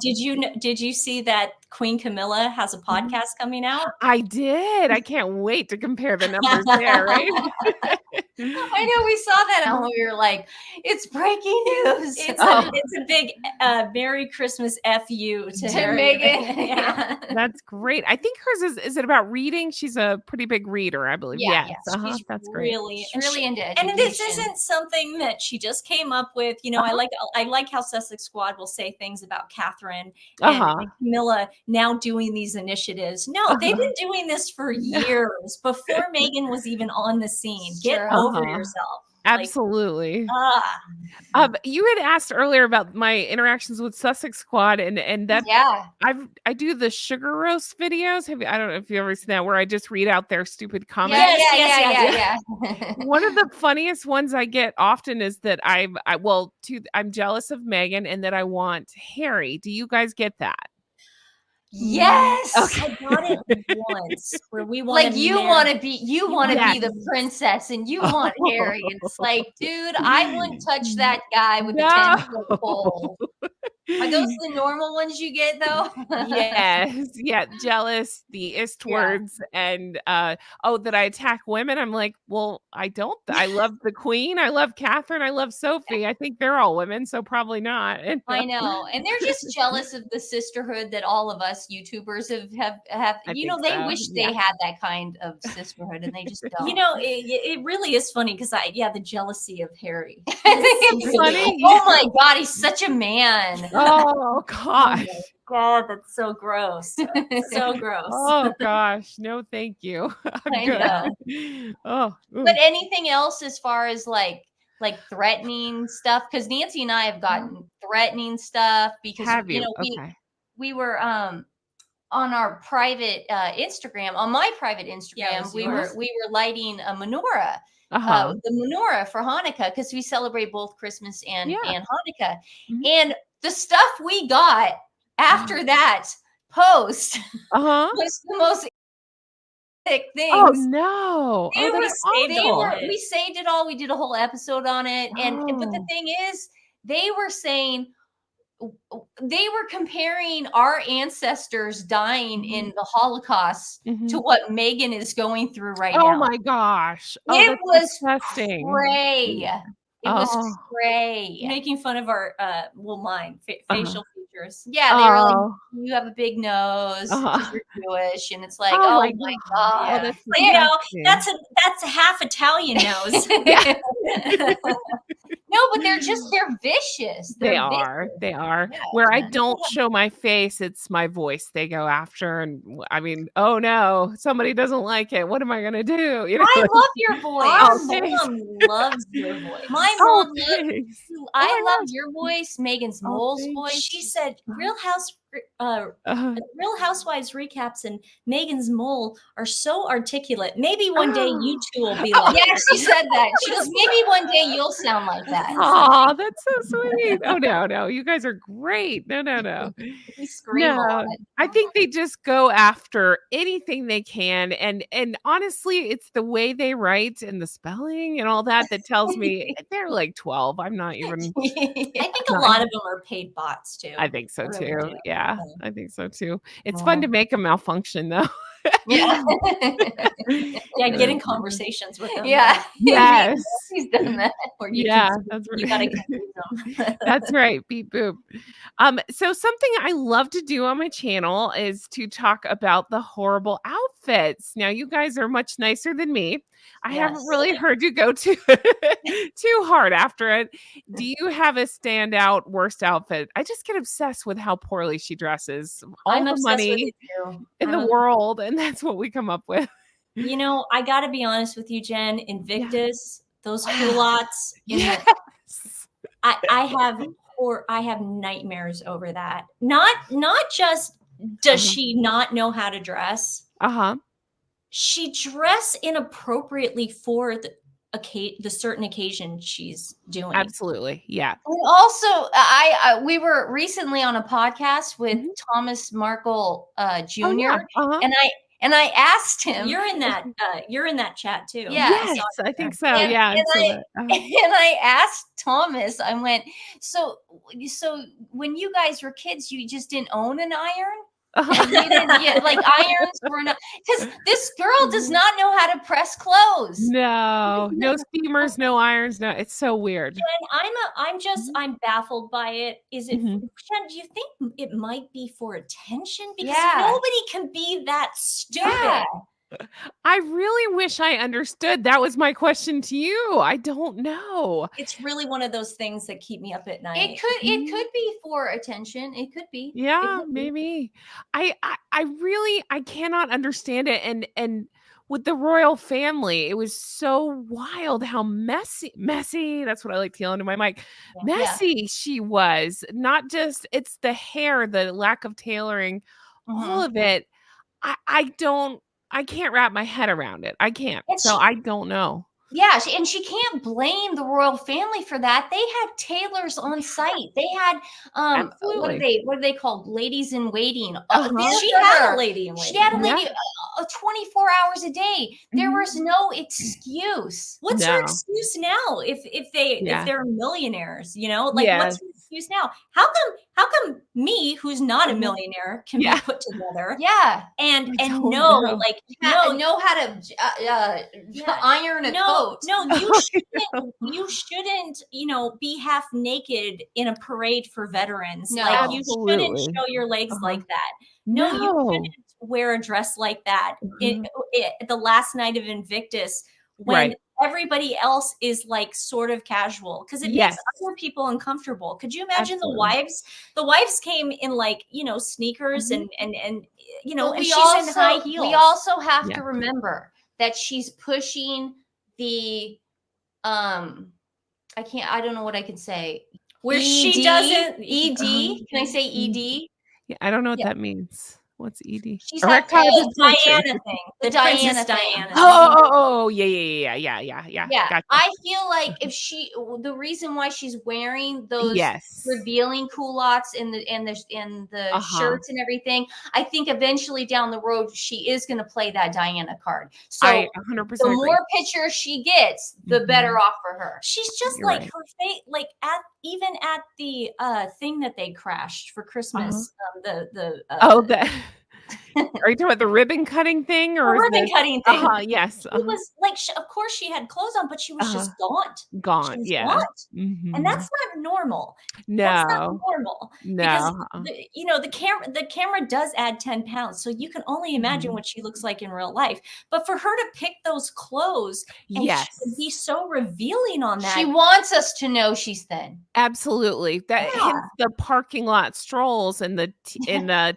Did you see that Queen Camilla has a podcast coming out? I did. I can't wait to compare the numbers there, right? I know, we saw that and we were like, it's breaking news. It's a big Merry Christmas FU to Meghan. Yeah. That's great. I think hers is it about reading? She's a pretty big reader, I believe. Yes. That's great. She's really into education. And this isn't something that she just came up with. I like how Sussex Squad will say things about Catherine and Camilla now doing these initiatives. No, they've been doing this for years before Meghan was even on the scene. Get over yourself. Absolutely. You had asked earlier about my interactions with Sussex Squad, and that I do the sugar roast videos. I don't know if you ever seen that, where I just read out their stupid comments. Yeah. One of the funniest ones I get often is that I'm jealous of Meghan and that I want Harry. Do you guys get that? Yes. Okay. I got it once where we want you want to be the princess and you want Harry. And it's like, dude, I wouldn't touch that guy with a 10-foot pole. Are those the normal ones you get though? Yes. Yeah. Jealous, the Istwards, and that I attack women. I'm like, well, I don't. I love the Queen. I love Catherine. I love Sophie. I think they're all women, so probably not. I know. And they're just jealous of the sisterhood that all of us YouTubers have I you think know, they so. wish they had that kind of sisterhood and they just don't. You know, it really is funny because the jealousy of Harry. It's funny. Oh my God, he's such a man. Oh gosh. Oh God, that's so gross. So gross. Oh gosh. No, thank you. I'm I good. know. Oh. Ooh. But anything else as far as like threatening stuff? Because Nancy and I have gotten threatening stuff because Have you you? know Okay. we were on our private Instagram, on my private Instagram, we were lighting a menorah, the menorah for Hanukkah, because we celebrate both Christmas and Hanukkah. Mhm. And the stuff we got after that post was the most things. Oh no! We Saved it all. We did a whole episode on it, but the thing is, they were saying, they were comparing our ancestors dying in the Holocaust to what Meghan is going through right now. Oh my gosh! It was disgusting. cray. It was cray. Making fun of our mine facial features. Yeah, they were like, you have a big nose because you're Jewish, and it's like, oh my God. That's you know, that's a half Italian nose. No, but they're vicious. They are. Yeah. Where I don't show my face, it's my voice they go after. And I mean, oh no, somebody doesn't like it. What am I going to do? You know? I love your voice. Our mom loves your voice. My mom loves. I love your voice. Megan's Mole's voice. She said, Real Housewives recaps and Megan's Mole are so articulate. Maybe one day you two will be like. Yeah, she said that. She goes, maybe one day you'll sound like that. Oh, that's so sweet. Oh no, you guys are great. No. We scream a lot. I think they just go after anything they can, and honestly, it's the way they write and the spelling and all that tells me they're like 12. I'm not even. I think a lot of them are paid bots too. I think so too. Yeah, I think so too. It's fun to make them malfunction though. Yeah. Get in conversations with them. Yeah. Yes. He's done that. Or you that's right. You gotta confuse them. That's right. Beep boop. So something I love to do on my channel is to talk about the horrible outfits. Now, you guys are much nicer than me. I haven't really heard you go too hard after it. Do you have a standout worst outfit? I just get obsessed with how poorly she dresses. All the money in the world, and that's what we come up with. You know, I got to be honest with you, Jen. Invictus, those culottes. Yes. I have nightmares over that. Not just does she not know how to dress. She dress inappropriately for the certain occasion she's doing. Absolutely. Yeah. And also, we were recently on a podcast with Thomas Markle Jr. And I asked him. You're in that chat too. Yeah. Yes, I think so. And I asked Thomas, I went, so when you guys were kids, you just didn't own an iron? Like irons were not, because this girl does not know how to press clothes. No steamers, no irons. No, it's so weird. And I'm baffled by it. Is it? Jen, do you think it might be for attention? Because nobody can be that stupid. Yeah. I really wish I understood. That was my question to you. I don't know. It's really one of those things that keep me up at night. It could be for attention. It could be. Yeah, maybe. I really cannot understand it. And with the royal family, it was so wild how messy. That's what I like to yell into my mic. Messy she was. Not just, it's the hair, the lack of tailoring, all of it. I can't wrap my head around it. I can't. I don't know. Yeah, and she can't blame the royal family for that. They had tailors on site. They had what are they called? Ladies in waiting. She had a lady in waiting. She had a lady 24 hours a day. There was no excuse. What's her excuse now? If they're millionaires, you know, like excuse now. How come me, who's not a millionaire, can be put together? Yeah. And know how to iron a coat. No, you shouldn't, be half naked in a parade for veterans. No. Like, you shouldn't show your legs like that. No, you shouldn't wear a dress like that. The last night of Invictus, when everybody else is like sort of casual, because it makes other people uncomfortable. Could you imagine the wives? The wives came in like, sneakers and and she's in high heels. We also have to remember that she's pushing the I don't know what I could say. Where she doesn't ED. Can I say ED? Yeah, I don't know what that means. What's ED? She's erectile dysfunction. Diana thing. The Diana thing. Oh, yeah. Gotcha. I feel like if the reason why she's wearing those revealing culottes and the shirts and everything, I think eventually down the road she is going to play that Diana card. So I 100% the more pictures she gets, the better off for her. She's just her face, like even at the thing that they crashed for Christmas. Are you talking about the ribbon cutting thing or the ribbon cutting thing? Yes. It was like, of course she had clothes on, but she was just gaunt. Gaunt, Gaunt. And that's not normal. No. That's not normal. No. Because the camera does add 10 pounds. So you can only imagine what she looks like in real life. But for her to pick those clothes and be so revealing on that. She wants us to know she's thin. Absolutely. That hence the parking lot strolls and the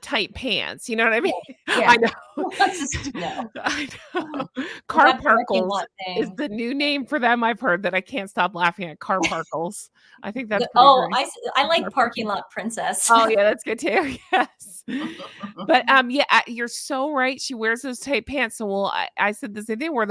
tight pants. You know what I mean? Yeah. I know. No. I know. Car parkles is the new name for them. I've heard that. I can't stop laughing at car parkles. I think that's I like parking lot princess. Oh yeah, that's good too. Yes. But you're so right. She wears those tight pants. So I said the same thing where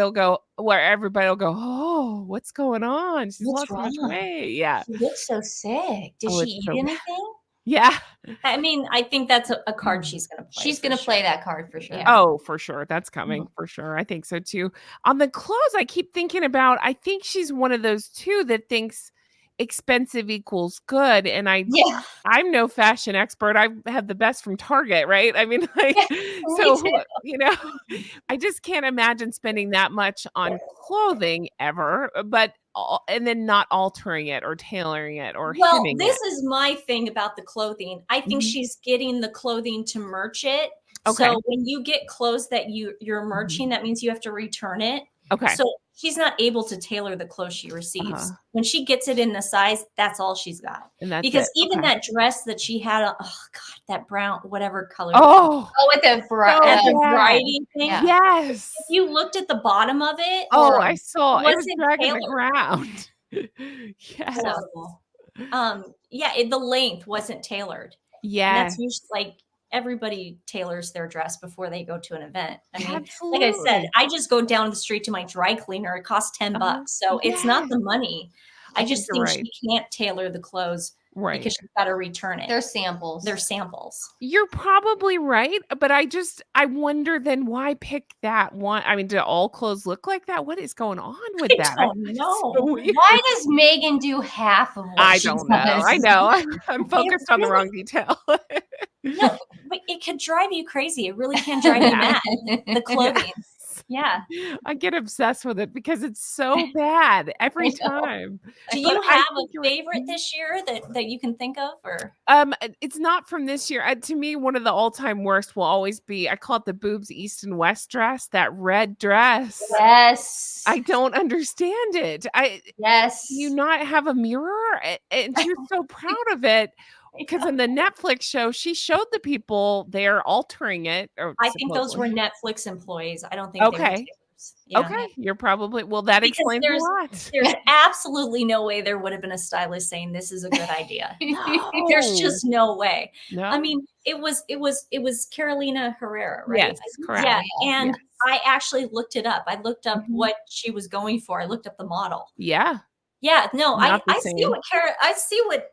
everybody will go, oh, what's going on? She's lost so much weight. Yeah. She looks so sick. Did she eat anything? Yeah. I mean, I think that's a card she's going to play. She's going to play that card for sure. Yeah. Oh, for sure. That's coming for sure. I think so too. On the clothes, I keep thinking about, I think she's one of those too that thinks expensive equals good. And I'm no fashion expert. I have the best from Target, right? I mean, I just can't imagine spending that much on clothing ever, and then not altering it or tailoring it or hemming this is my thing about the clothing. I think she's getting the clothing to merch it. Okay. So when you get clothes that you're merching, that means you have to return it. Okay. So she's not able to tailor the clothes she receives. When she gets it in the size, that's all she's got. Because even that dress that she had, that brown, whatever color. With the variety thing. Yeah. Yes. If you looked at the bottom of it. I saw it was dragging the ground. Yes. So, the length wasn't tailored. Yeah. And that's usually like everybody tailors their dress before they go to an event. I mean, like I said, I just go down the street to my dry cleaner. It costs $10. So it's not the money. I just think she can't tailor the clothes because she's got to return it. They're samples. You're probably right. But I wonder then why pick that one? I mean, do all clothes look like that? What is going on with that? I don't know. So why does Meghan do half of what she does? I know. I'm focused on the wrong detail. No, but it could drive you crazy. It really can drive you mad. The clothing. Yeah. I get obsessed with it because it's so bad every time. Do you have a favorite this year that you can think of, or? It's not from this year. To me, one of the all-time worst will always be, I call it the boobs east and west dress, that red dress. Yes. I don't understand it. Do you not have a mirror? And you're so proud of it. Because in the Netflix show, she showed the people they're altering it. I think those were Netflix employees. I don't think they were tailors. Yeah. Okay, you're probably that explains a lot. There's absolutely no way there would have been a stylist saying this is a good idea. No. There's just no way. No. I mean, it was Carolina Herrera, right? Yes, correct. Yeah, and I actually looked it up. I looked up what she was going for. I looked up the model. Yeah. Yeah, no, I see what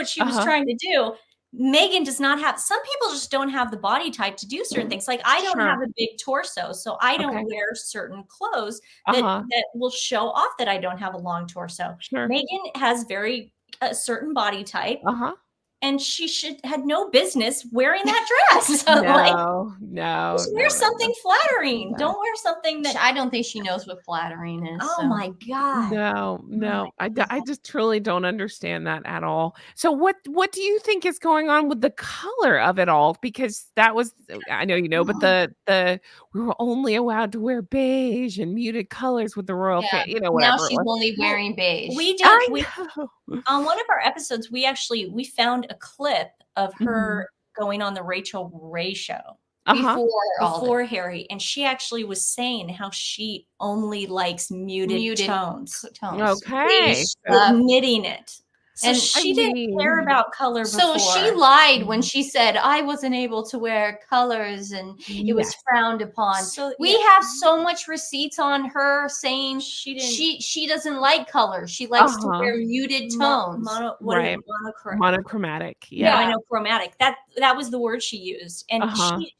she was trying to do. Meghan does not have, some people just don't have the body type to do certain things. Like I don't have a big torso, so I don't wear certain clothes that will show off that I don't have a long torso. Meghan has very a certain body type. Uh-huh. And she had no business wearing that dress. No. Just wear something flattering. No. Don't wear something that. I don't think she knows what flattering is. Oh my God. No. I just truly don't understand that at all. So what do you think is going on with the color of it all? Because that was, I know you know, but the we were only allowed to wear beige and muted colors with the royal family, whatever. Now she's only wearing beige. We did. On one of our episodes, we found a clip of her going on the Rachel Ray show before Harry, and she actually was saying how she only likes muted tones. Okay, knitting it. So and she didn't care about color before. So she lied when she said I wasn't able to wear colors and it was frowned upon. So we have so much receipts on her saying she doesn't like colors. She likes to wear muted tones. Monochromatic. Monochromatic. That was the word she used. And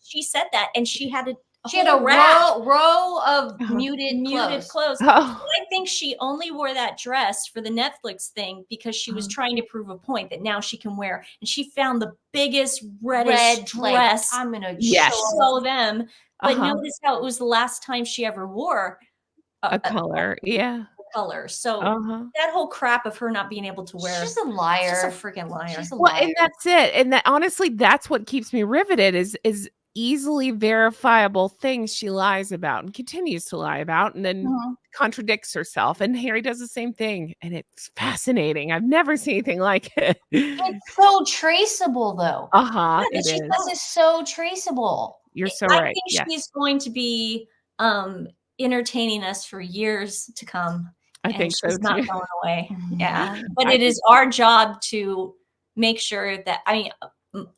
she said that, and she had a row of muted clothes. I think she only wore that dress for the Netflix thing because she was trying to prove a point that now she can wear. And she found the biggest red dress. I'm gonna show them. But notice how it was the last time she ever wore a color. Color. So that whole crap of her not being able to wear. She's a liar. She's a freaking liar. Well, and that's it. And that honestly, that's what keeps me riveted is easily verifiable things she lies about and continues to lie about and then contradicts herself. And Harry does the same thing. And it's fascinating. I've never seen anything like it. It's so traceable though. It is so traceable. You're so right. I think she's going to be entertaining us for years to come. I think so too. She's not going away. But it is our job to make sure that,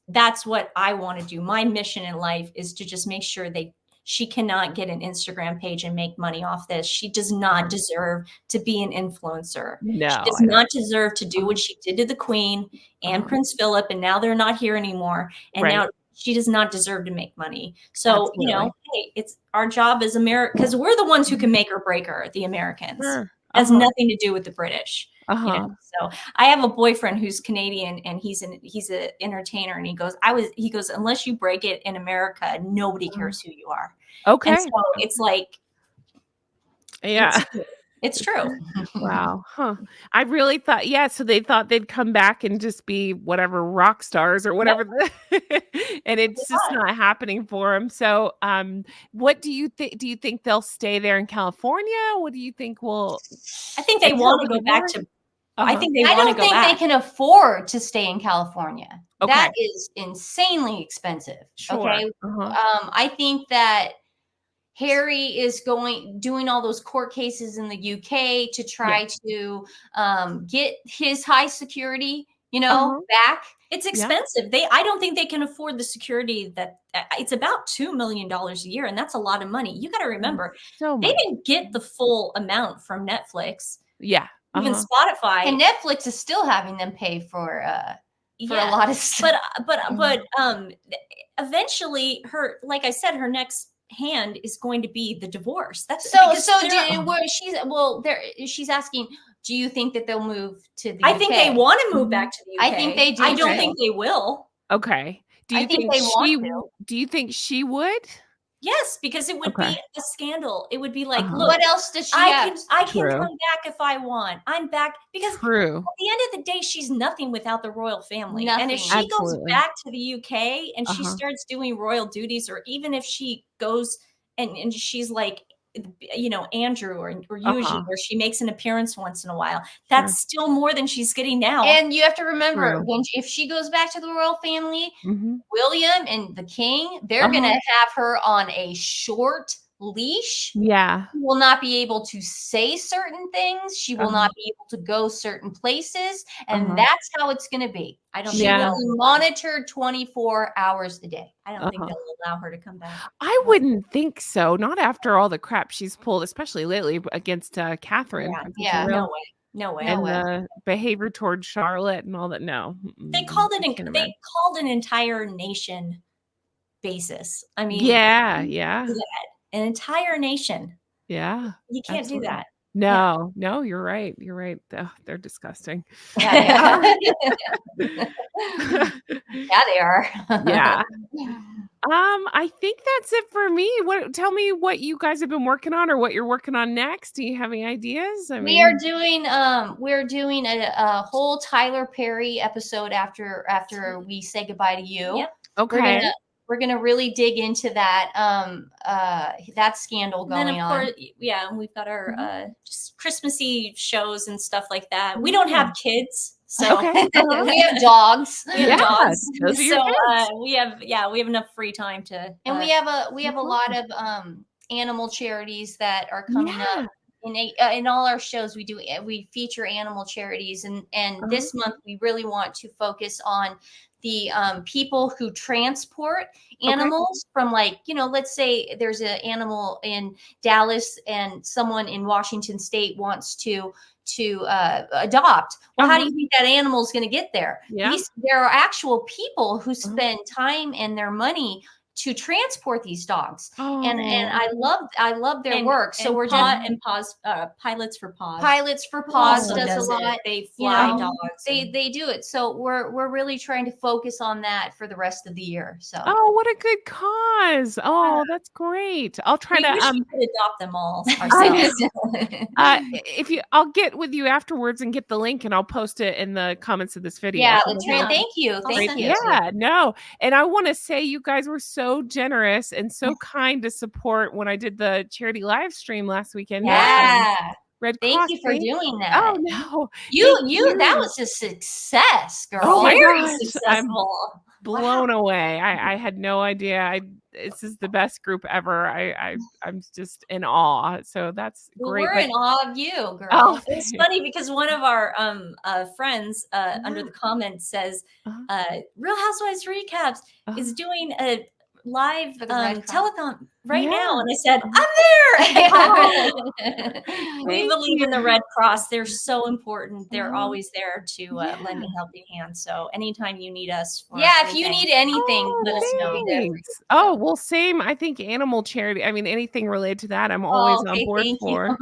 that's what I want to do. My mission in life is to just make sure she cannot get an Instagram page and make money off this. She does not deserve to be an influencer. No, she does not deserve to do what she did to the Queen and Prince Philip, and now they're not here anymore. And now she does not deserve to make money. So, hey, it's our job as because we're the ones who can make or break her, the Americans. It has nothing to do with the British. So I have a boyfriend who's Canadian and he's an entertainer, and he goes, unless you break it in America, nobody cares who you are. Okay. And so it's like, it's true. Wow. I really thought, so they thought they'd come back and just be whatever rock stars or whatever. And it's just not happening for them. So what do you think? Do you think they'll stay there in California? What do you think I think they want to go back to I think they want to go back. I don't think they can afford to stay in California. That is insanely expensive. Okay. I think that Harry is doing all those court cases in the UK to try to get his high security, back. It's expensive. I don't think they can afford the security that it's about $2 million a year. And that's a lot of money. You got to remember, they didn't get the full amount from Netflix. Even Spotify. And Netflix is still having them pay for a lot of stuff. But eventually like I said, her next hand is going to be the divorce. That's she's asking, do you think that they'll move to the UK? I think they want to move back to the UK. I think they do. I don't think they will. Okay. Do you think she would? Yes, because it would be a scandal. It would be like, look, what else does she have? I can come back if I want. I'm back because at the end of the day, she's nothing without the royal family. Nothing. And if she goes back to the UK and she starts doing royal duties, or even if she goes and she's like, Andrew or Eugene, where she makes an appearance once in a while, that's still more than she's getting now. And you have to remember, if she goes back to the royal family, William and the king, they're going to have her on a short leash. She will not be able to say certain things. She will not be able to go certain places. And that's how it's going to be. I don't think they'll be monitored 24 hours a day. I don't think they'll allow her to come back. I wouldn't think so. Not after all the crap she's pulled, especially lately against Catherine. No way. And the behavior towards Charlotte and all that. No. They called an entire nation basis. I mean, an entire nation. Yeah. You can't do that. No, you're right. You're right. Oh, they're disgusting. Yeah, yeah. Yeah, they are. Yeah. I think that's it for me. Tell me what you guys have been working on or what you're working on next. Do you have any ideas? We're doing a whole Tyler Perry episode after we say goodbye to you. Yep. Okay. We're gonna really dig into that that scandal going on. Yeah, and we've got our just Christmassy shows and stuff like that. We don't have kids, so we have dogs. We have dogs. Those are your kids. we have enough free time to. And we have a lot of animal charities that are coming up. In all our shows, we feature animal charities, and this month we really want to focus on the people who transport animals from, like, let's say there's an animal in Dallas and someone in Washington State wants to adopt. Well, how do you think that animal is going to get there? Yeah. There are actual people who spend time and their money to transport these dogs. And I love their work. So we're Pilots for Paws. Pilots for Paws does a lot. They fly dogs. They do it. So we're really trying to focus on that for the rest of the year. So what a good cause. Oh, that's great. I'll try to we could adopt them all ourselves. I'll get with you afterwards and get the link, and I'll post it in the comments of this video. Yeah, thank you. Thank you. Yeah, no. And I want to say you guys were so generous and so kind to support when I did the charity live stream last weekend. Yeah. Thank you for doing that. Oh no. You that was a success, girl. Oh my Very gosh, successful. I'm blown away. I had no idea. This is the best group ever. I'm just in awe. So that's great. We're in awe of you, girl. Oh, it's funny because one of our friends under the comments says, Real Housewives Recaps is doing a live telethon right now, and I said, I'm there. We believe in the Red Cross. They're so important. They're always there to lend a helping hand. So anytime you need us, if you need anything, let us know. Well, same. I think animal charity. I mean, anything related to that, I'm always on board for.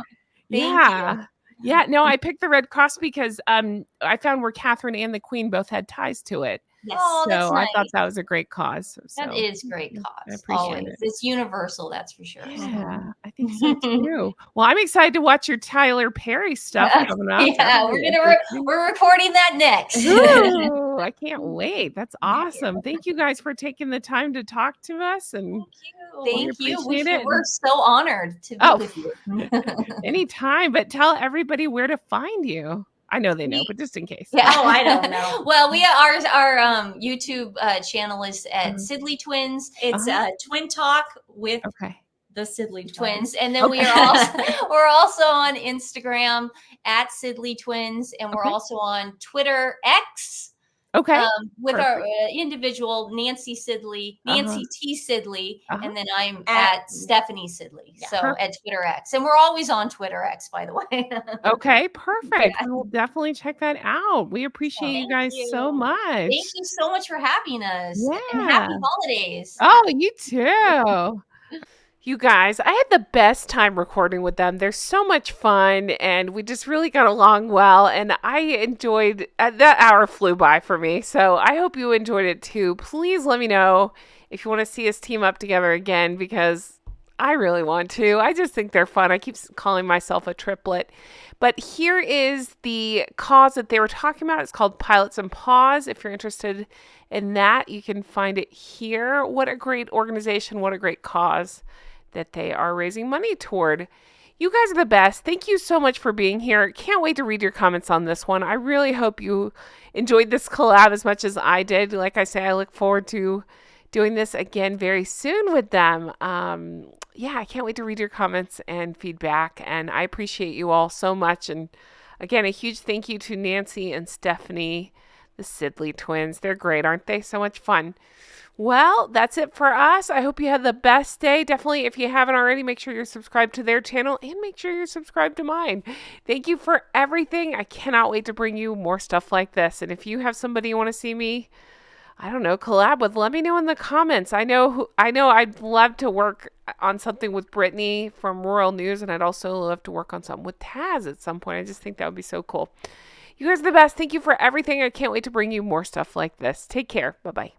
Thank you. Yeah. No, I picked the Red Cross because I found where Catherine and the Queen both had ties to it. Yes. So I thought that was a great cause. So. That is a great cause. I appreciate it. It's universal, that's for sure. Yeah, I think so too. Well, I'm excited to watch your Tyler Perry stuff coming up. Yeah, we're recording that next. Ooh, I can't wait. That's awesome. Thank you guys for taking the time to talk to us. And thank you. We're so honored to be with you. Anytime, but tell everybody where to find you. I know they know, but just in case. Yeah. Oh, I don't know. Well, our YouTube channel is at Sidley Twins. It's Twin Talk with the Sidley Twins. And then we're also on Instagram at Sidley Twins, and we're also on Twitter X. With our individual Nancy Sidley, Nancy T. Sidley, and then I'm at Stephanie Sidley. So at Twitter X. And we're always on Twitter X, by the way. Okay, perfect. I will definitely check that out. We appreciate you guys so much. Thank you so much for having us. Yeah. And happy holidays. Oh, you too. You guys, I had the best time recording with them. They're so much fun, and we just really got along well, and I enjoyed that hour flew by for me, so I hope you enjoyed it too. Please let me know if you want to see us team up together again, because I really want to. I just think they're fun. I keep calling myself a triplet. But here is the cause that they were talking about. It's called Pilots N Paws. If you're interested in that, you can find it here. What a great organization. What a great cause that they are raising money toward. You guys are the best. Thank you so much for being here. Can't wait to read your comments on this one. I really hope you enjoyed this collab as much as I did. Like I say, I look forward to doing this again very soon with them. I can't wait to read your comments and feedback, and I appreciate you all so much. And again, a huge thank you to Nancy and Stephanie, the Sidley twins. They're great, aren't they? So much fun. Well, that's it for us. I hope you had the best day. Definitely, if you haven't already, make sure you're subscribed to their channel and make sure you're subscribed to mine. Thank you for everything. I cannot wait to bring you more stuff like this. And if you have somebody you want to see me I don't know, collab with. Let me know in the comments. I know I'd love to work on something with Brittany from Royal News, and I'd also love to work on something with Taz at some point. I just think that would be so cool. You guys are the best. Thank you for everything. I can't wait to bring you more stuff like this. Take care. Bye-bye.